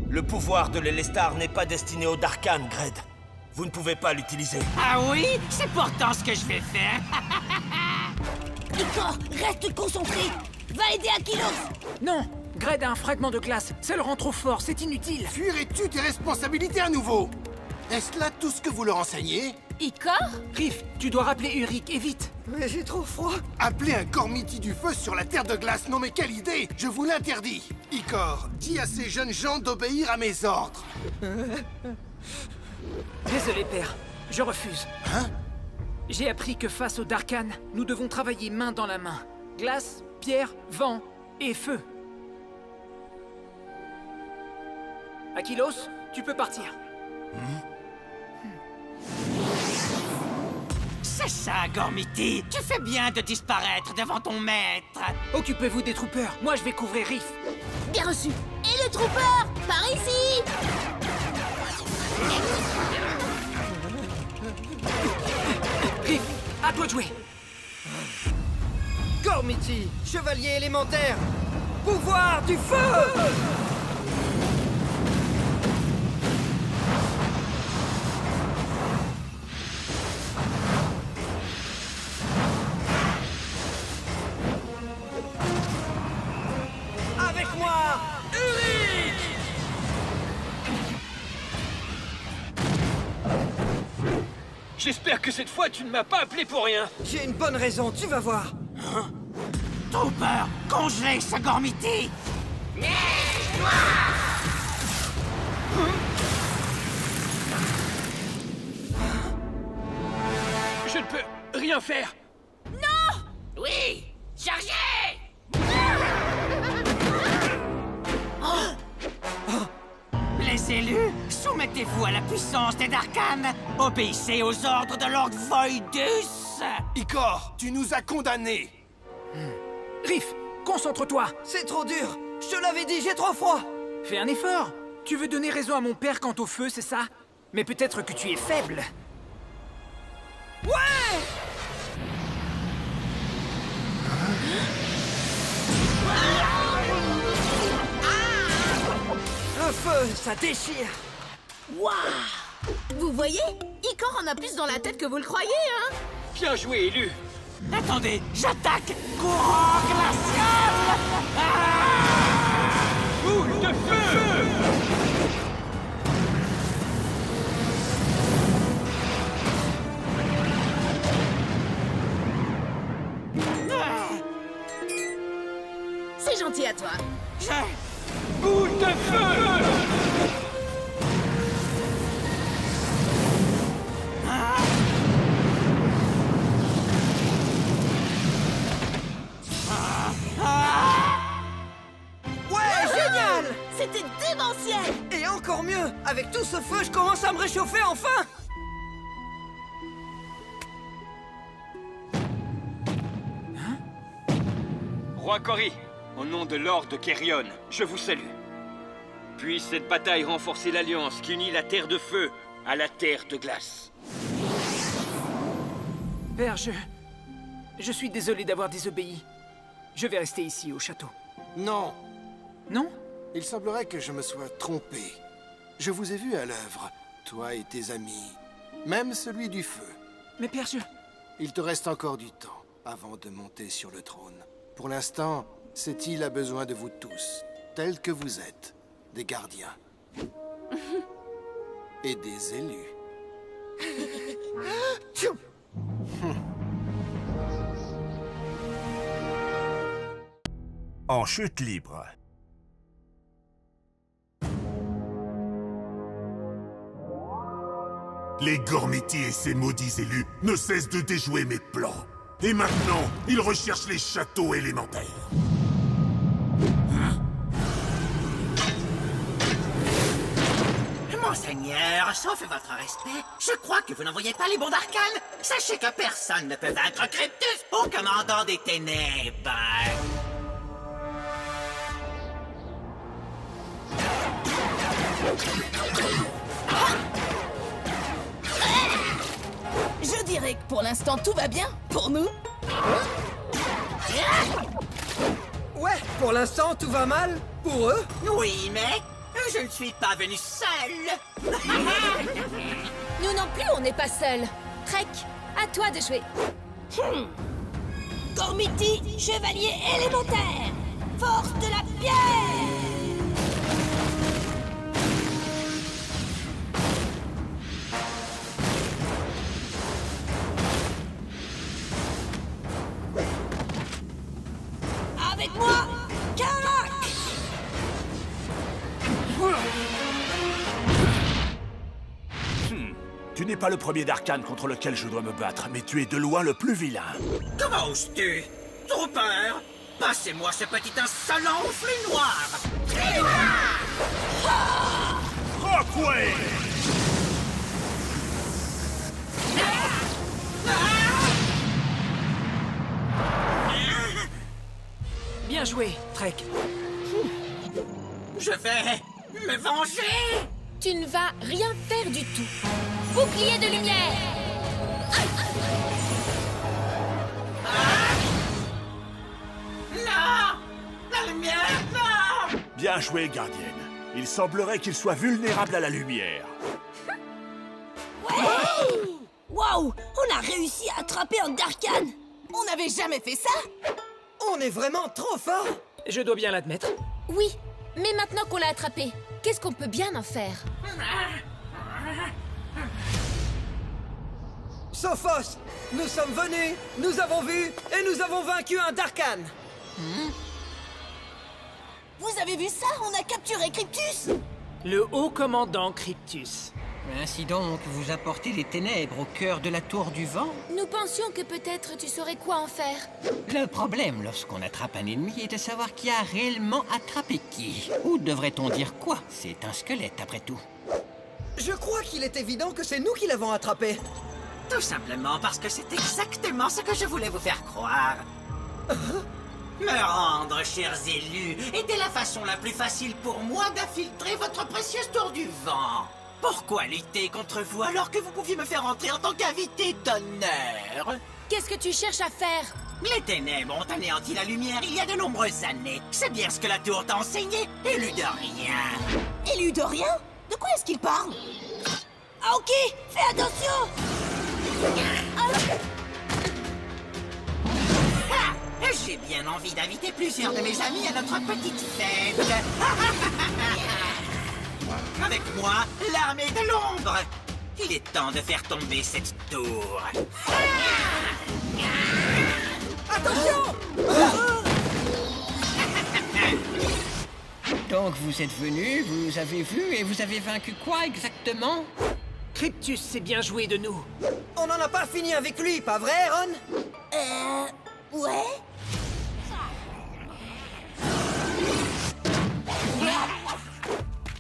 Le pouvoir de l'Elestar n'est pas destiné au Darkan, Gred. Vous ne pouvez pas l'utiliser. Ah oui? C'est pourtant ce que je vais faire. Icor, reste concentré. Va aider Aquilos. Non, Gred a un fragment de glace. Ça le rend trop fort, c'est inutile. Fuirais-tu tes responsabilités à nouveau? Est-ce là tout ce que vous leur enseignez? Icor? Riff, tu dois rappeler Uric, et vite. Mais j'ai trop froid. Appeler un Gormiti du feu sur la terre de glace, non mais quelle idée! Je vous l'interdis! Icor, dis à ces jeunes gens d'obéir à mes ordres. Désolé, père. Je refuse. Hein? J'ai appris que face au Darkan, nous devons travailler main dans la main. Glace, pierre, vent et feu. Aquilos, tu peux partir. C'est ça, Gormiti. Tu fais bien de disparaître devant ton maître. Occupez-vous des troopers. Moi, je vais couvrir Riff. Bien reçu. Et les troopers, par ici! Riff, à toi de jouer. Gormiti, chevalier élémentaire, pouvoir du feu! Avec moi, Uric! J'espère que cette fois, tu ne m'as pas appelé pour rien. J'ai une bonne raison, tu vas voir. Trooper, congelez ce Gormiti! Je ne peux rien faire. Oui! Chargez! Les élus, soumettez-vous à la puissance des Darkan! Obéissez aux ordres de Lord Voidus! Icor, tu nous as condamnés! Riff, concentre-toi. C'est trop dur. Je te l'avais dit, j'ai trop froid. Fais un effort. Tu veux donner raison à mon père quant au feu, c'est ça? Mais peut-être que tu es faible. Ouais! Le feu, ça déchire. Waouh! Vous voyez? Icor en a plus dans la tête que vous le croyez, hein? Bien joué, élu. Attendez, j'attaque! Courant glacial! Boule de feu! C'est gentil à toi. Boule de feu! Ouais, génial! C'était démentiel! Et encore mieux, avec tout ce feu, je commence à me réchauffer enfin! Roi Cory, au nom de Lord de Kerion, je vous salue. Puisse cette bataille renforcer l'alliance qui unit la Terre de Feu à la Terre de Glace. Père, je suis désolé d'avoir désobéi. Je vais rester ici, au château. Non. Non? Il semblerait que je me sois trompé. Je vous ai vu à l'œuvre, toi et tes amis. Même celui du feu. Mais père, Il te reste encore du temps avant de monter sur le trône. Pour l'instant, cette île a besoin de vous tous, tels que vous êtes, des gardiens. Et des élus. En chute libre. Les Gormiti et ses maudits élus ne cessent de déjouer mes plans. Et maintenant, ils recherchent les châteaux élémentaires. Monseigneur, sauf votre respect, je crois que vous n'envoyez pas les bons d'Arcane. Sachez que personne ne peut vaincre Cryptus au commandant des ténèbres. Je dirais que pour l'instant tout va bien, pour nous. Ouais, pour l'instant tout va mal, pour eux. Oui, mais je ne suis pas venu seul. Nous non plus, on n'est pas seuls. Trek, à toi de jouer. Gormiti, chevalier élémentaire. Force de la pierre. Avec moi, Karak. Tu n'es pas le premier d'Arcane contre lequel je dois me battre, mais tu es de loin le plus vilain. Comment oses-tu? Trop peur? Passez-moi ce petit insolent au flux noir. Rockway! Bien joué, Trek. Je vais me venger. Tu ne vas rien faire du tout. Bouclier de lumière. Non! La lumière, non! Bien joué, gardienne. Il semblerait qu'il soit vulnérable à la lumière. Waouh! On a réussi à attraper un Darkhan. On n'avait jamais fait ça. On est vraiment trop fort. Je dois bien l'admettre. Oui, mais maintenant qu'on l'a attrapé, qu'est-ce qu'on peut bien en faire? Sophos, nous sommes venus, nous avons vu et nous avons vaincu un Darkhan. Vous avez vu ça? On a capturé Cryptus. Le haut commandant Cryptus. Ainsi donc, vous apportez les ténèbres au cœur de la tour du vent? Nous pensions que peut-être tu saurais quoi en faire. Le problème lorsqu'on attrape un ennemi est de savoir qui a réellement attrapé qui. Ou devrait-on dire quoi? C'est un squelette après tout. Je crois qu'il est évident que c'est nous qui l'avons attrapé. Tout simplement parce que c'est exactement ce que je voulais vous faire croire. Me rendre, chers élus, était la façon la plus facile pour moi d'infiltrer votre précieuse tour du vent. Pourquoi lutter contre vous alors que vous pouviez me faire entrer en tant qu'invité d'honneur? Qu'est-ce que tu cherches à faire? Les ténèbres ont anéanti la lumière il y a de nombreuses années. C'est bien ce que la tour t'a enseigné, élu de rien. Élu de rien? De quoi est-ce qu'il parle? Aoki, fais attention! J'ai bien envie d'inviter plusieurs de mes amis à notre petite fête. Avec moi, l'armée de l'ombre. Il est temps de faire tomber cette tour. Attention! Donc vous êtes venu, vous avez vu et vous avez vaincu quoi exactement? Cryptus s'est bien joué de nous. On n'en a pas fini avec lui, pas vrai, Ron? Ouais.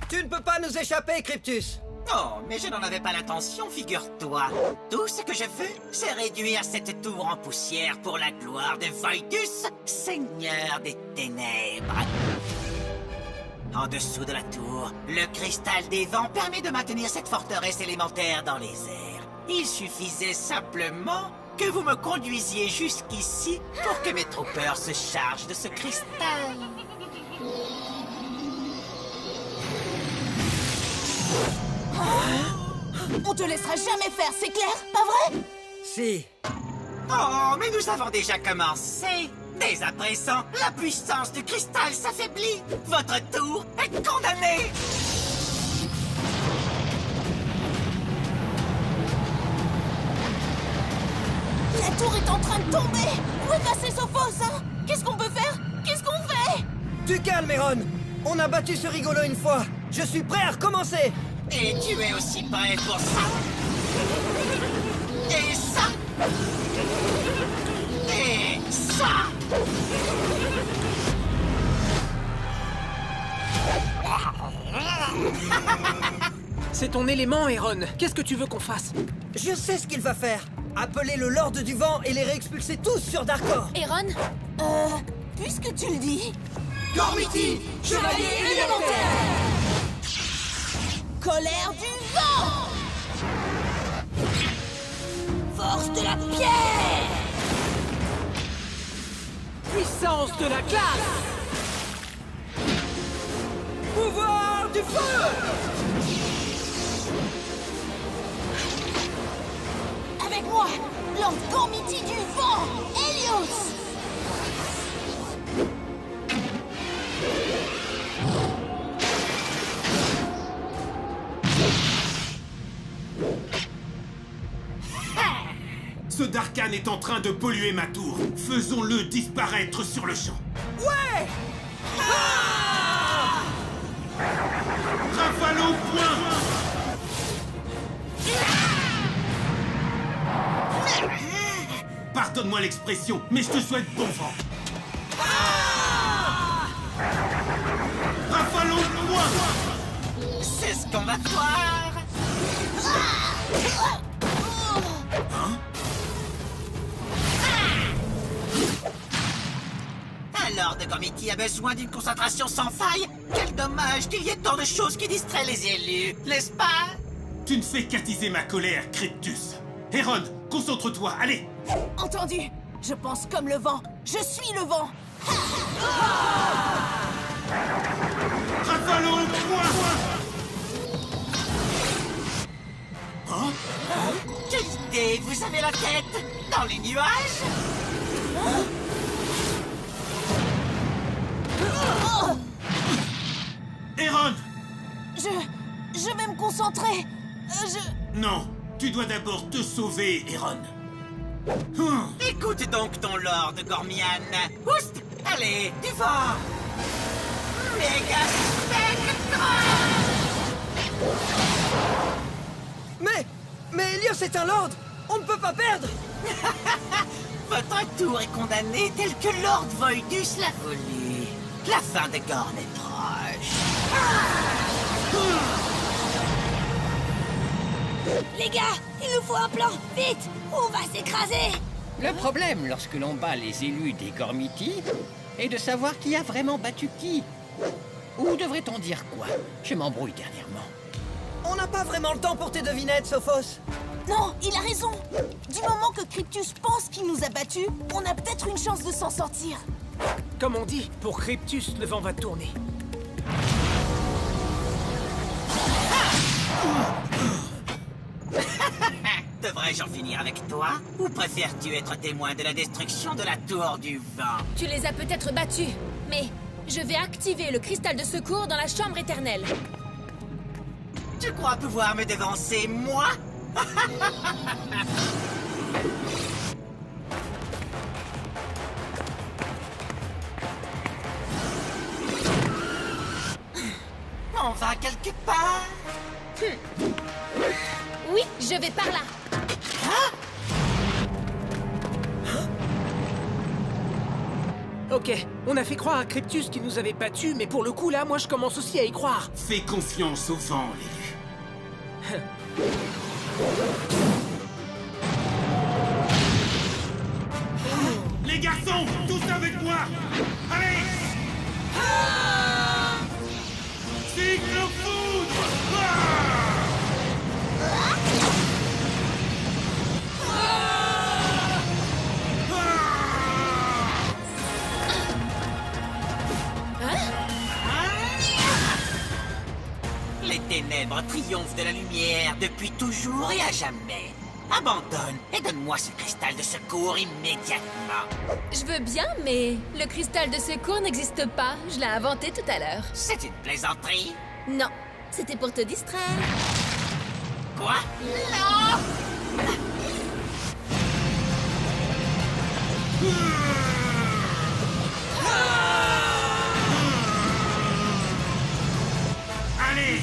Tu ne peux pas nous échapper, Cryptus. Oh, mais je n'en avais pas l'intention, figure-toi. Tout ce que je veux, c'est réduire cette tour en poussière pour la gloire de Voidus, seigneur des ténèbres. En dessous de la tour, le cristal des vents permet de maintenir cette forteresse élémentaire dans les airs. Il suffisait simplement que vous me conduisiez jusqu'ici pour que mes troopers se chargent de ce cristal. On te laissera jamais faire, c'est clair? Pas vrai? Si. Oh, mais nous avons déjà commencé. Dès à présent, la puissance du cristal s'affaiblit. Votre tour est condamné. La tour est en train de tomber. Où est passé Sophos, hein? Qu'est-ce qu'on peut faire? Qu'est-ce qu'on fait? Du calme, Ron. On a battu ce rigolo une fois. Je suis prêt à recommencer. Et tu es aussi prêt pour ça. Et ça. Et ça. C'est ton élément, Aeron. Qu'est-ce que tu veux qu'on fasse? Je sais ce qu'il va faire. Appeler le Lord du Vent et les réexpulser tous sur Darkor. Aeron? Puisque tu le dis... Gormiti, chevalier élémentaire! Colère du vent! Force de la pierre! Puissance de la glace! Pouvoir du feu! Avec moi, Lord Gormiti du vent, Helios! Ce Darkan est en train de polluer ma tour. Faisons-le disparaître sur le champ. Ouais! Rafale au point! Pardonne-moi l'expression, mais je te souhaite bon vent. Rafale au point! C'est ce qu'on va voir. Hein? Alors, de Gormiti a besoin d'une concentration sans faille. Quel dommage qu'il y ait tant de choses qui distraient les élus, n'est-ce pas? Tu ne fais qu'attiser ma colère, Cryptus. Aeron, concentre-toi, allez! Entendu. Je pense comme le vent. Je suis le vent. Rafale au point! Hein? Quelle idée! Vous avez la tête dans les nuages? Aeron! Je vais me concentrer. Non, tu dois d'abord te sauver, Aeron. Écoute donc ton Lord Gormian. Oust! Allez, du vent! Méga spectre! Mais Helios est un Lord! On ne peut pas perdre! Votre tour est condamné tel que Lord Voidus l'a voulu. La fin de Gorn est proche. Les gars, il nous faut un plan! Vite! On va s'écraser! Le problème lorsque l'on bat les élus des Gormiti est de savoir qui a vraiment battu qui. Ou devrait-on dire quoi? Je m'embrouille dernièrement. On n'a pas vraiment le temps pour tes devinettes, Sophos. Non, il a raison. Du moment que Cryptus pense qu'il nous a battus, on a peut-être une chance de s'en sortir. Comme on dit, pour Cryptus, le vent va tourner. Devrais-je en finir avec toi? Ou préfères-tu être témoin de la destruction de la tour du vent? Tu les as peut-être battus, mais je vais activer le cristal de secours dans la chambre éternelle. Tu crois pouvoir me devancer, moi? On va quelque part? Oui, je vais par là. Ok, on a fait croire à Cryptus qu'il nous avait battus, mais pour le coup, là, moi, je commence aussi à y croire. Fais confiance au vent, l'élu. Les garçons, tous avec moi! Allez! Cyclofoudre! Les ténèbres triomphent de la lumière depuis toujours et à jamais. Abandonne et donne-moi ce cristal de secours immédiatement. Je veux bien, mais le cristal de secours n'existe pas. Je l'ai inventé tout à l'heure. C'est une plaisanterie? Non, c'était pour te distraire. Quoi? Non! Allez!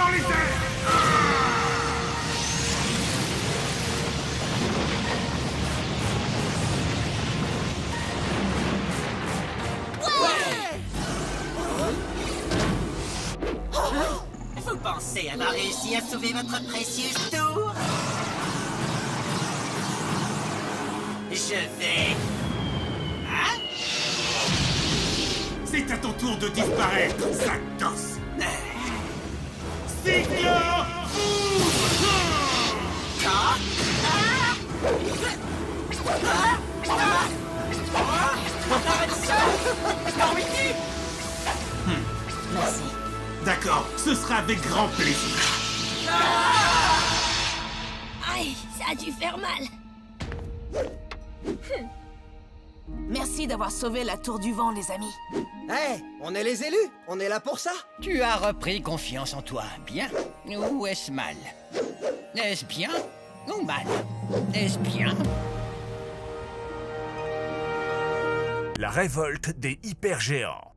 dans les airs! Vous pensez avoir réussi à sauver votre précieuse tour? Je vais... Hein? C'est à ton tour de disparaître, Zakdos! Cyclone! Merci. D'accord, ce sera avec grand plaisir. Aïe, ça a dû faire mal. Merci d'avoir sauvé la Tour du Vent, les amis. Hé, on est les élus, on est là pour ça. Tu as repris confiance en toi, bien? Ou est-ce mal? Est-ce bien ou mal? Est-ce bien? La révolte des hypergéants.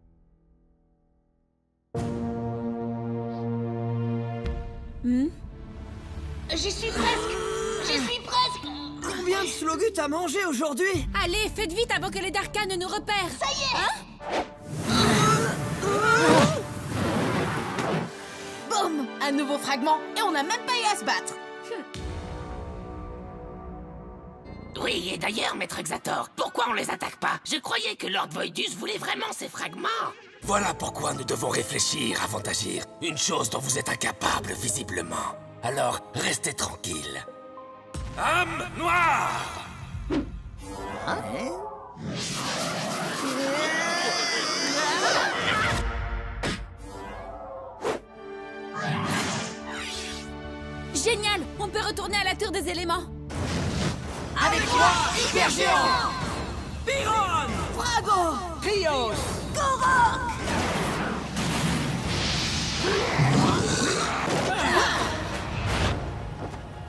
J'y suis presque. J'y suis presque. Combien de slogus t'as mangé aujourd'hui? Allez, faites vite avant que les Darkans ne nous repèrent. Ça y est. Boum, un nouveau fragment et on n'a même pas eu à se battre. Oui, et d'ailleurs, Maître Xator, pourquoi on les attaque pas? Je croyais que Lord Voidus voulait vraiment ces fragments. Voilà pourquoi nous devons réfléchir avant d'agir. Une chose dont vous êtes incapable, visiblement. Alors, restez tranquille. Âme noire! Génial, on peut retourner à la Tour des éléments. Avec toi, hypergéant! Byron! Frago! Krios! Korok!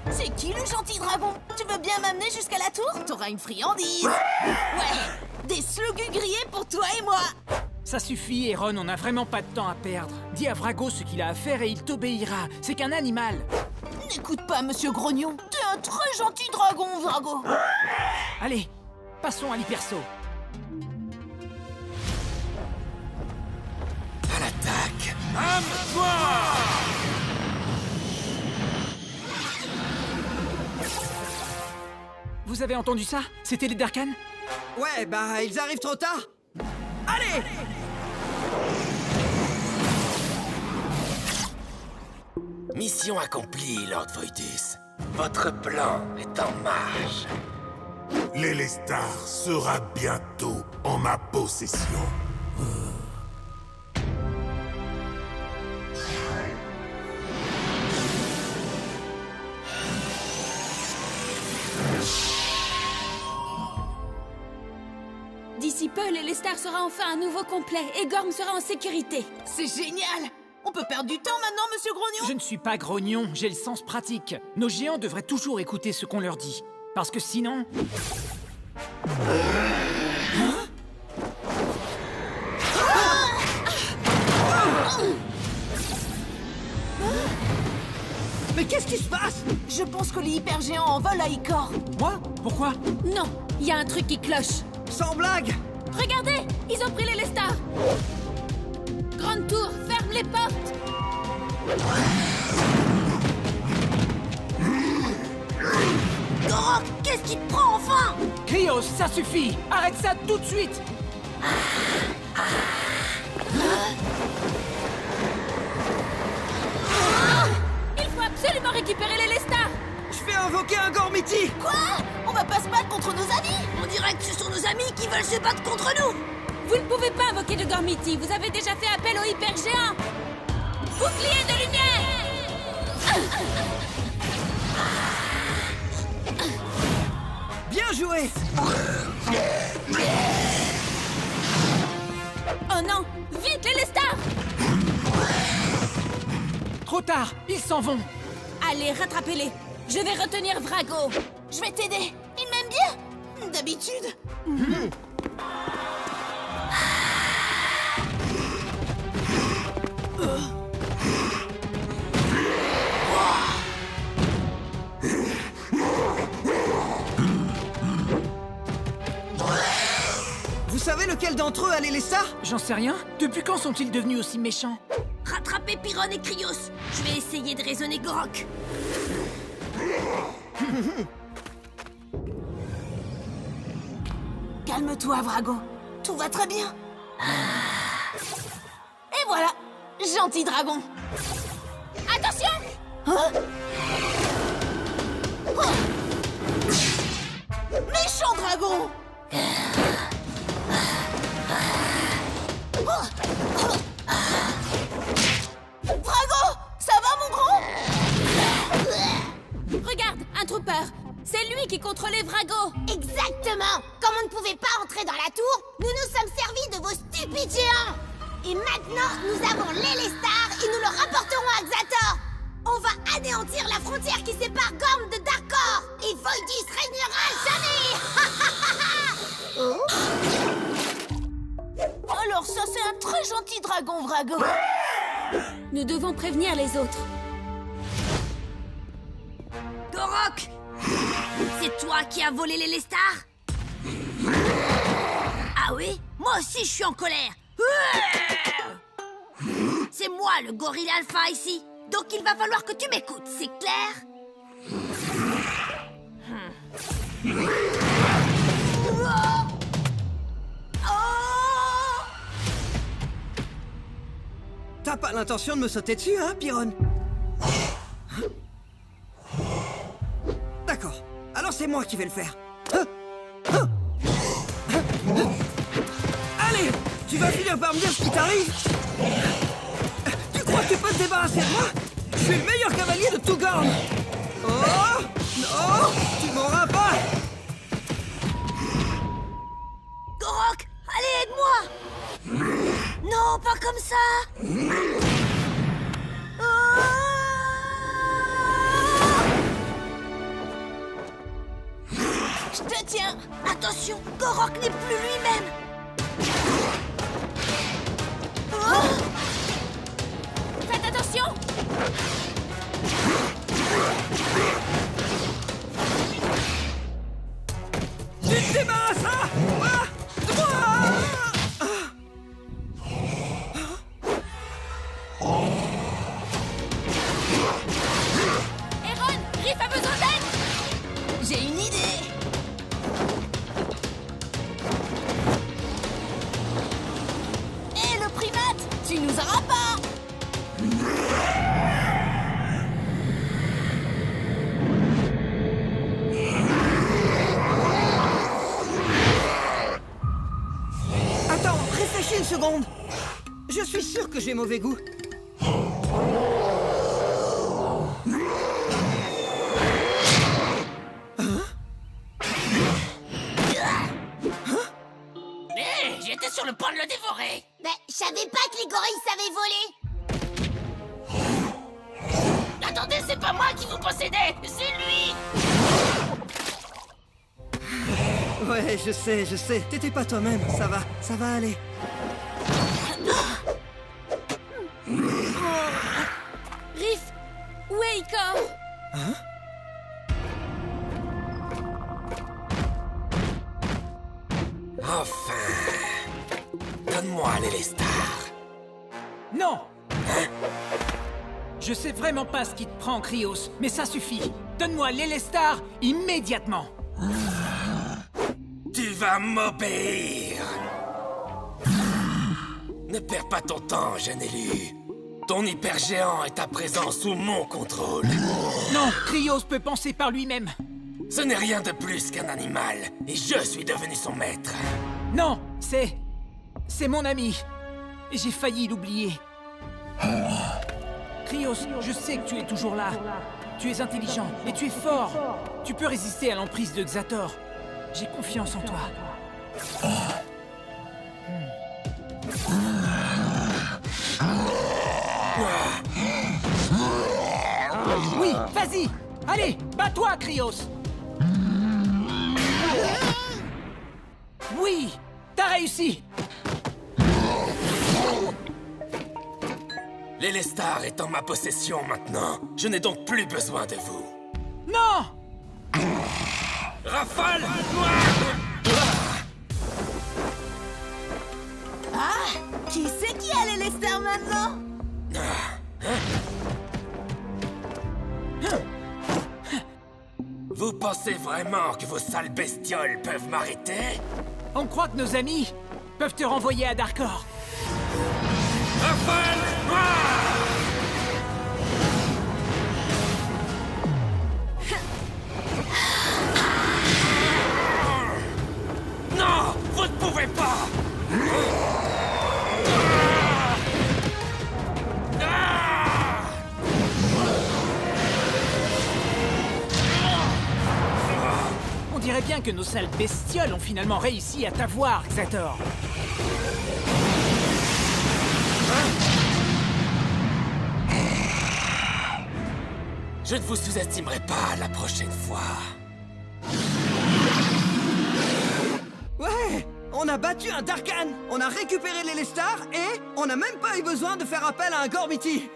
C'est qui le gentil dragon? Tu veux bien m'amener jusqu'à la tour? T'auras une friandise! Ouais! Des slogus grillés pour toi et moi! Ça suffit, Eron, on n'a vraiment pas de temps à perdre. Dis à Vrago ce qu'il a à faire et il t'obéira. C'est qu'un animal. N'écoute pas, monsieur Grognon. T'es un très gentil dragon, Vrago. Allez, passons à l'hypersaut. À l'attaque! Âme noire! Vous avez entendu ça? C'était les Darkans? Ouais, bah, ils arrivent trop tard. Allez! Mission accomplie, Lord Voidus. Votre plan est en marche. L'Élestar sera bientôt en ma possession. D'ici peu, l'Élestar sera enfin à nouveau complet et Gorm sera en sécurité. C'est génial! On peut perdre du temps maintenant, monsieur Grognon? Je ne suis pas grognon, j'ai le sens pratique. Nos géants devraient toujours écouter ce qu'on leur dit. Parce que sinon... Mais qu'est-ce qui se passe? Je pense que les hypergéants en volent à Icor. Moi? Pourquoi? Non, il y a un truc qui cloche. Sans blague! Regardez, ils ont pris l'Élestar. Grande tour, ferme les portes. Korok, qu'est-ce qui te prend enfin? Krios, ça suffit! Arrête ça tout de suite! Il faut absolument récupérer l'Élestar. Je vais invoquer un Gormiti! Quoi? On va pas se battre contre nos amis? On dirait que ce sont nos amis qui veulent se battre contre nous. Vous ne pouvez pas invoquer de Gormiti, vous avez déjà fait appel aux hypergéants. Bouclier de lumière! Bien joué! Oh non! Vite, l'Élestar! Trop tard, ils s'en vont! Allez, rattrapez-les! Je vais retenir Vrago! Je vais t'aider! Il m'aime bien! D'habitude! lequel d'entre eux a l'Élestar? J'en sais rien. Depuis quand sont-ils devenus aussi méchants? Rattrapez Pyron et Krios. Je vais essayer de raisonner Gorok. Calme-toi, Vrago. Tout va très bien. Et voilà, gentil dragon. Attention! Méchant dragon! Vrago! Ça va, mon grand? Regarde, un trooper. C'est lui qui contrôlait Vrago. Exactement! Comme on ne pouvait pas entrer dans la tour, nous nous sommes servis de vos stupides géants! Et maintenant, nous avons l'Élestar et nous le rapporterons à Xator! On va anéantir la frontière qui sépare Gorm de Darkor! Et Voidus régnera jamais! Alors ça, c'est un très gentil dragon, Vrago. Nous devons prévenir les autres. Gorok! C'est toi qui as volé l'Élestar? Ah oui? Moi aussi, je suis en colère. C'est moi, le gorille alpha, ici. Donc il va falloir que tu m'écoutes, c'est clair? T'as pas l'intention de me sauter dessus, hein, Pyron? D'accord. Alors c'est moi qui vais le faire. Allez! Tu vas finir par me dire ce qui t'arrive? Tu crois que tu peux te débarrasser de moi? Je suis le meilleur cavalier de tout Gorm! Oh! Non! Tu m'auras pas! Gorok! Allez, aide-moi! Non, pas comme ça! Je te tiens! Attention, Gorok n'est plus lui-même! Faites attention! Tu te débarrasseras! Erron, Riff a besoin d'aide! J'ai une idée! Hé, le primate! Tu nous auras pas! Attends, réfléchis une seconde. Je suis sûr que j'ai mauvais goût. Hé, j'étais sur le point de le dévorer. Mais je savais pas que les gorilles savaient voler! Attendez, c'est pas moi qui vous possédais, c'est lui. Ouais, je sais. T'étais pas toi-même, ça va aller. Riff, où est Icor? Hein? Enfin, donne-moi l'Élestar. Non! Je sais vraiment pas ce qui te prend, Krios, mais ça suffit. Donne-moi l'Élestar immédiatement. Tu vas m'obéir. Ne perds pas ton temps, jeune élu. Ton hypergéant est à présent sous mon contrôle. Non, Krios peut penser par lui-même. Ce n'est rien de plus qu'un animal, et je suis devenu son maître. Non, c'est mon ami. J'ai failli l'oublier. Krios, je sais que tu es toujours là. Tu es intelligent et tu es fort. Tu peux résister à l'emprise de Xator. J'ai confiance en toi. Oui, vas-y! Allez, bats-toi, Krios! Oui, t'as réussi! L'Élestar est en ma possession maintenant. Je n'ai donc plus besoin de vous. Non! Rafale! Ah! Qui c'est qui a les Lester maintenant? Vous pensez vraiment que vos sales bestioles peuvent m'arrêter? On croit que nos amis peuvent te renvoyer à Darkor. Rafale noire! Non! Vous ne pouvez pas! On dirait bien que nos sales bestioles ont finalement réussi à t'avoir, Xator. Je ne vous sous-estimerai pas la prochaine fois. Ouais! On a battu un Darkan, on a récupéré les Lestar et on n'a même pas eu besoin de faire appel à un Gormiti.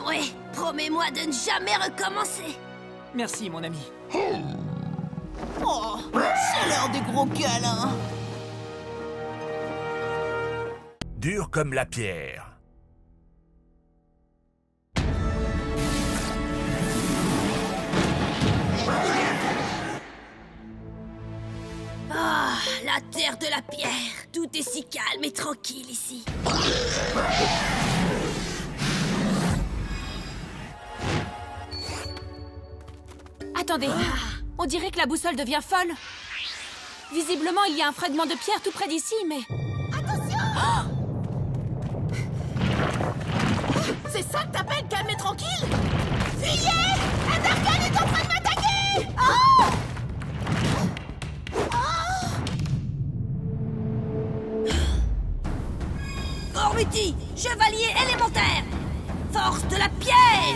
Ouais, promets-moi de ne jamais recommencer. Merci, mon ami. Oh, c'est l'heure des gros câlins. Dur comme la pierre. Ah, la terre de la pierre. Tout est si calme et tranquille ici. Attendez, on dirait que la boussole devient folle. Visiblement, il y a un fragment de pierre tout près d'ici, mais... Attention! C'est ça que t'appelles calme et tranquille? Fuyez! Un Darkan est en train de m'attaquer! Oh! Gormiti, chevalier élémentaire. Force de la pierre.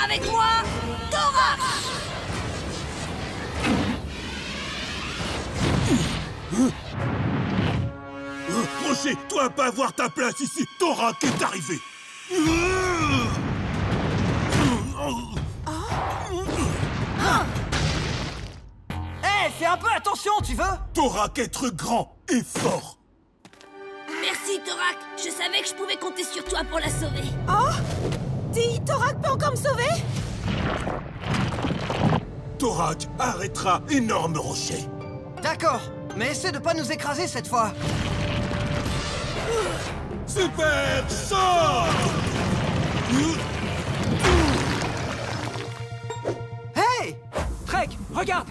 Avec moi, Thorak! Rocher, toi pas avoir ta place ici, Thorak est arrivé. Hé, fais un peu attention, tu veux? Thorak être grand et fort. Merci, Thorak. Je savais que je pouvais compter sur toi pour la sauver. Oh! Dis, Thorak peut encore me sauver? Thorak arrêtera énorme rocher. D'accord, mais essaie de pas nous écraser cette fois. Super sort! Hey! Trek, regarde!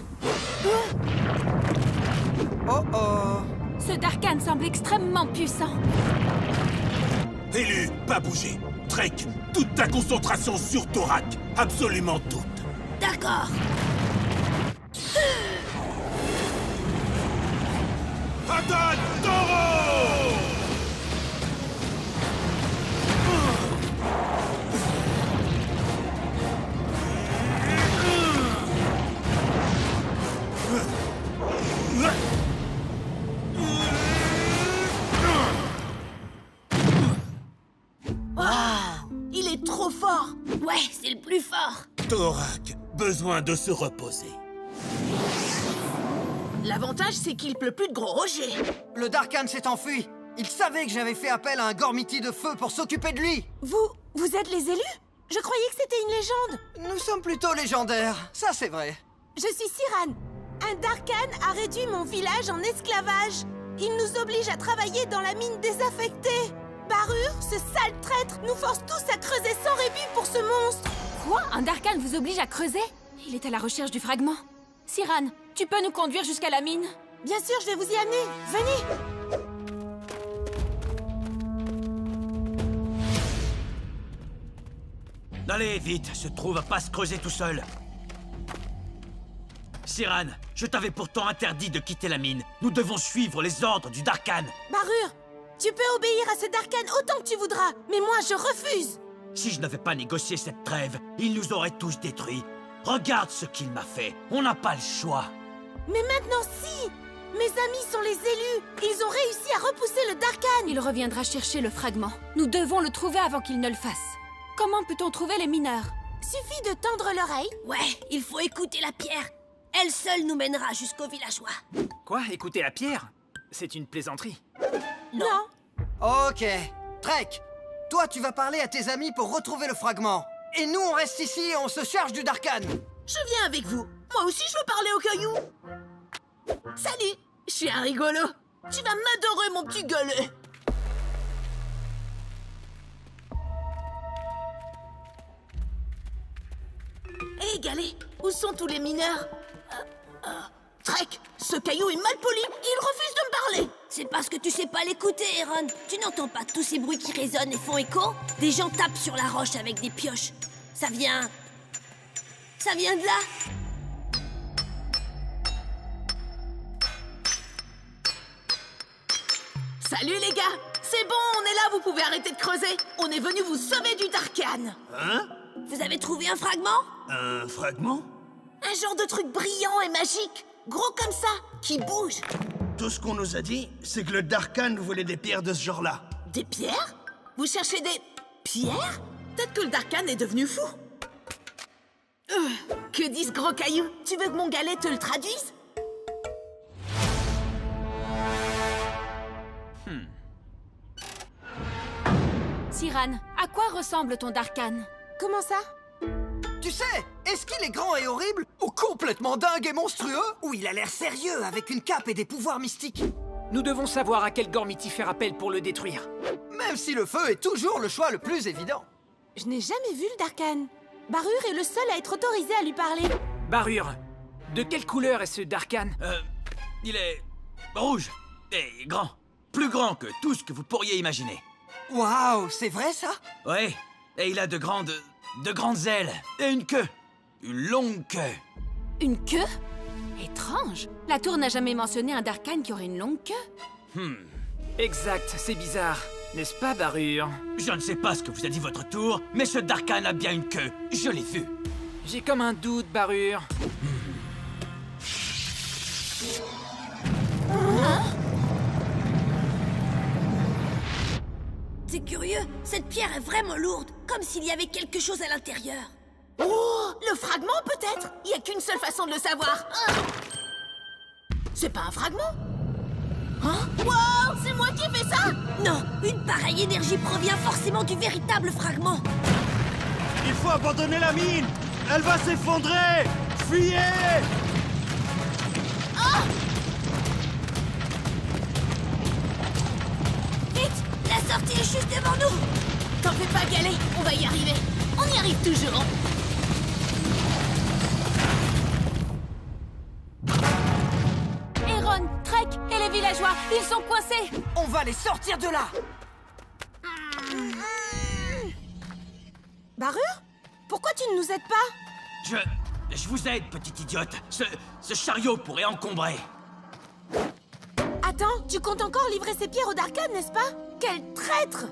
Oh oh! Ce Darkan semble extrêmement puissant. Élu, pas bouger. Trek, toute ta concentration sur Thorak. Absolument toute. D'accord. Attaque, Taureau! Il est trop fort! Ouais, c'est le plus fort. Thorak, besoin de se reposer. L'avantage, c'est qu'il pleut plus de gros rochers. Le Darkan s'est enfui. Il savait que j'avais fait appel à un Gormiti de feu pour s'occuper de lui. Vous êtes les élus? Je croyais que c'était une légende. Nous sommes plutôt légendaires, ça c'est vrai. Je suis Siran. Un Darkan a réduit mon village en esclavage. Il nous oblige à travailler dans la mine désaffectée. Barur, ce sale traître, nous force tous à creuser sans rébut pour ce monstre. Quoi? Un Darkan vous oblige à creuser? Il est à la recherche du fragment. Siran, tu peux nous conduire jusqu'à la mine? Bien sûr, je vais vous y amener. Venez. Allez, vite, ce trou va pas se creuser tout seul. Siran, je t'avais pourtant interdit de quitter la mine. Nous devons suivre les ordres du Darkan. Barur, tu peux obéir à ce Darkan autant que tu voudras, mais moi je refuse. Si je n'avais pas négocié cette trêve, il nous aurait tous détruits. Regarde ce qu'il m'a fait. On n'a pas le choix. Mais maintenant si! Mes amis sont les élus. Ils ont réussi à repousser le Darkan. Il reviendra chercher le fragment. Nous devons le trouver avant qu'il ne le fasse. Comment peut-on trouver les mineurs? Suffit de tendre l'oreille. Ouais, il faut écouter la pierre. Elle seule nous mènera jusqu'aux villageois. Quoi? Écoutez la pierre? C'est une plaisanterie. Non. Ok. Trek, toi tu vas parler à tes amis pour retrouver le fragment. Et nous on reste ici et on se charge du Darkan. Je viens avec vous. Moi aussi je veux parler au caillou. Salut, je suis un rigolo. Tu vas m'adorer mon petit gueulet. Hé, Galet, où sont tous les mineurs? Trek, ce caillou est mal poli, il refuse de me parler. C'est parce que tu sais pas l'écouter, Aaron. Tu n'entends pas tous ces bruits qui résonnent et font écho? Des gens tapent sur la roche avec des pioches. Ça vient de là. Salut les gars, c'est bon, on est là, vous pouvez arrêter de creuser. On est venu vous sauver du Darkan. Hein? Vous avez trouvé un fragment? Un fragment? Un genre de truc brillant et magique, gros comme ça, qui bouge. Tout ce qu'on nous a dit, c'est que le Darkan voulait des pierres de ce genre-là. Des pierres? Vous cherchez des pierres? Peut-être que le Darkan est devenu fou. Que dit ce gros caillou? Tu veux que mon galet te le traduise? Cyrane, à quoi ressemble ton Darkan? Comment ça? Tu sais, est-ce qu'il est grand et horrible? Ou complètement dingue et monstrueux? Ou il a l'air sérieux avec une cape et des pouvoirs mystiques? Nous devons savoir à quel Gormiti faire appel pour le détruire. Même si le feu est toujours le choix le plus évident. Je n'ai jamais vu le Darkan. Barure est le seul à être autorisé à lui parler. Barure, de quelle couleur est ce Darkan? Il est rouge et grand. Plus grand que tout ce que vous pourriez imaginer. Waouh, c'est vrai ça? Ouais, et il a de grandes ailes et une queue. Une longue queue. Une queue? Étrange. La tour n'a jamais mentionné un Darkan qui aurait une longue queue. Exact, c'est bizarre. N'est-ce pas, Barure? Je ne sais pas ce que vous a dit votre tour, mais ce Darkan a bien une queue. Je l'ai vu. J'ai comme un doute, Barure. C'est curieux, cette pierre est vraiment lourde, comme s'il y avait quelque chose à l'intérieur. Oh, le fragment peut-être? Il n'y a qu'une seule façon de le savoir. C'est pas un fragment? Hein? Wow, c'est moi qui ai fait ça? Non, une pareille énergie provient forcément du véritable fragment. Il faut abandonner la mine! Elle va s'effondrer! Fuyez! Ah! Vite! La sortie est juste devant nous! T'en fais pas, Galet, on va y arriver. On y arrive toujours. Aaron, Trek et les villageois, ils sont coincés! On va les sortir de là! Barure? Pourquoi tu ne nous aides pas? Je vous aide, petite idiote. Ce chariot pourrait encombrer. Attends, tu comptes encore livrer ces pierres au Darkan, n'est-ce pas? Quel traître!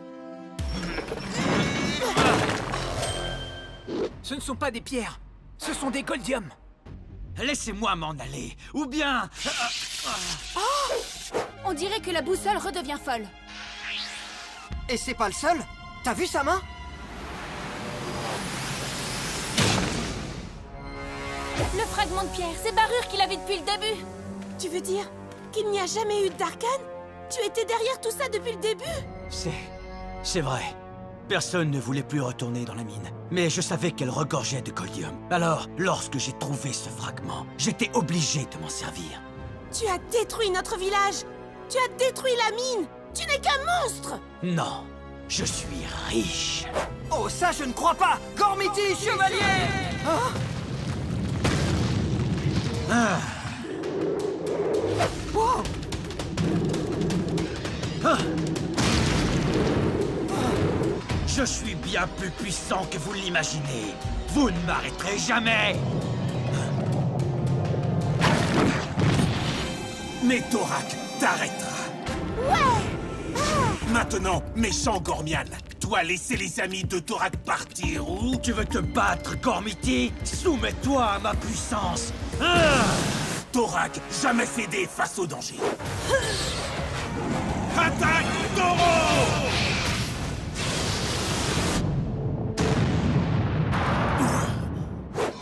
Ce ne sont pas des pierres, ce sont des goldiums. Laissez-moi m'en aller, ou bien... On dirait que la boussole redevient folle. Et c'est pas le seul? T'as vu sa main? Le fragment de pierre, c'est Barure qui l'avait depuis le début. Tu veux dire qu'il n'y a jamais eu de Darkan? Tu étais derrière tout ça depuis le début? C'est vrai. Personne ne voulait plus retourner dans la mine. Mais je savais qu'elle regorgeait de goldium. Alors, lorsque j'ai trouvé ce fragment, j'étais obligé de m'en servir. Tu as détruit notre village! Tu as détruit la mine! Tu n'es qu'un monstre! Non, je suis riche. Oh, ça je ne crois pas! Gormiti, chevalier! Hein? Wow! Je suis bien plus puissant que vous l'imaginez. Vous ne m'arrêterez jamais. Mais Torak t'arrêtera. Ouais! Maintenant, méchant Gormian, dois laisser les amis de Torak partir ou... Tu veux te battre, Gormiti? Soumets-toi à ma puissance. Thorak, jamais céder face au danger. Attaque, Taureau!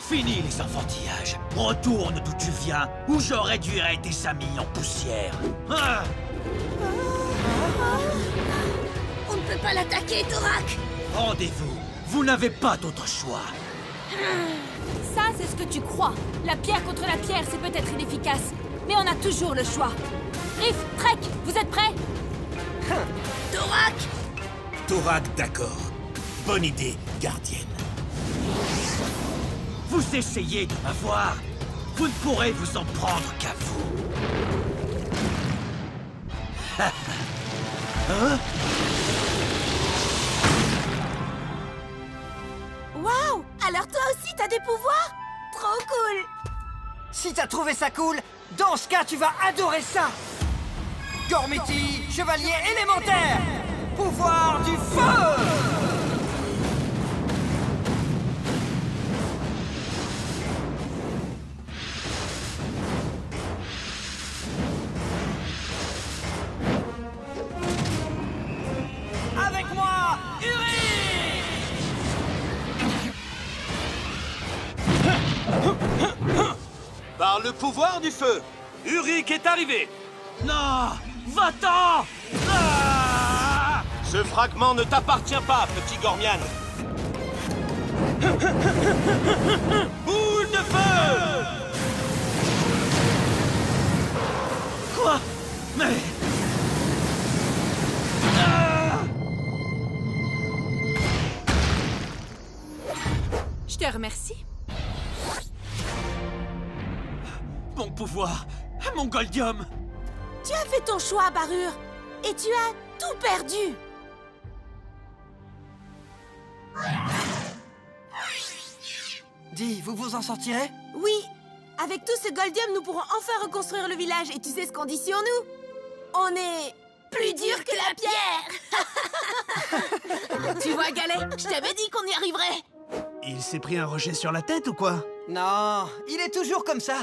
Fini les enfantillages. Retourne d'où tu viens, ou je réduirai tes amis en poussière. Ah! On ne peut pas l'attaquer, Thorak! Rendez-vous. Vous n'avez pas d'autre choix. Ça, c'est ce que tu crois. La pierre contre la pierre, c'est peut-être inefficace. Mais on a toujours le choix. Riff, Trek, vous êtes prêts? Thorak! Thorak, d'accord. Bonne idée, gardienne. Vous essayez de m'avoir. Vous ne pourrez vous en prendre qu'à vous. Hein? Waouh! Alors toi aussi, t'as des pouvoirs? Trop cool! Si t'as trouvé ça cool, dans ce cas, tu vas adorer ça! Gormiti, chevalier élémentaire! Pouvoir du feu! Avec moi, Uri! Par le pouvoir du feu, Uric est arrivé. Non! Va-t'en! Ah! Ce fragment ne t'appartient pas, petit Gormian. Boule de feu! Quoi? Mais... Ah! Je te remercie. Mon pouvoir, mon Goldium. Tu as fait ton choix, Barure, et tu as tout perdu. Dis, vous vous en sortirez? Oui, avec tout ce Goldium, nous pourrons enfin reconstruire le village. Et tu sais ce qu'on dit sur nous? On est plus dur que la pierre. Tu vois, Galet, je t'avais dit qu'on y arriverait. Il s'est pris un rocher sur la tête ou quoi? Non, il est toujours comme ça.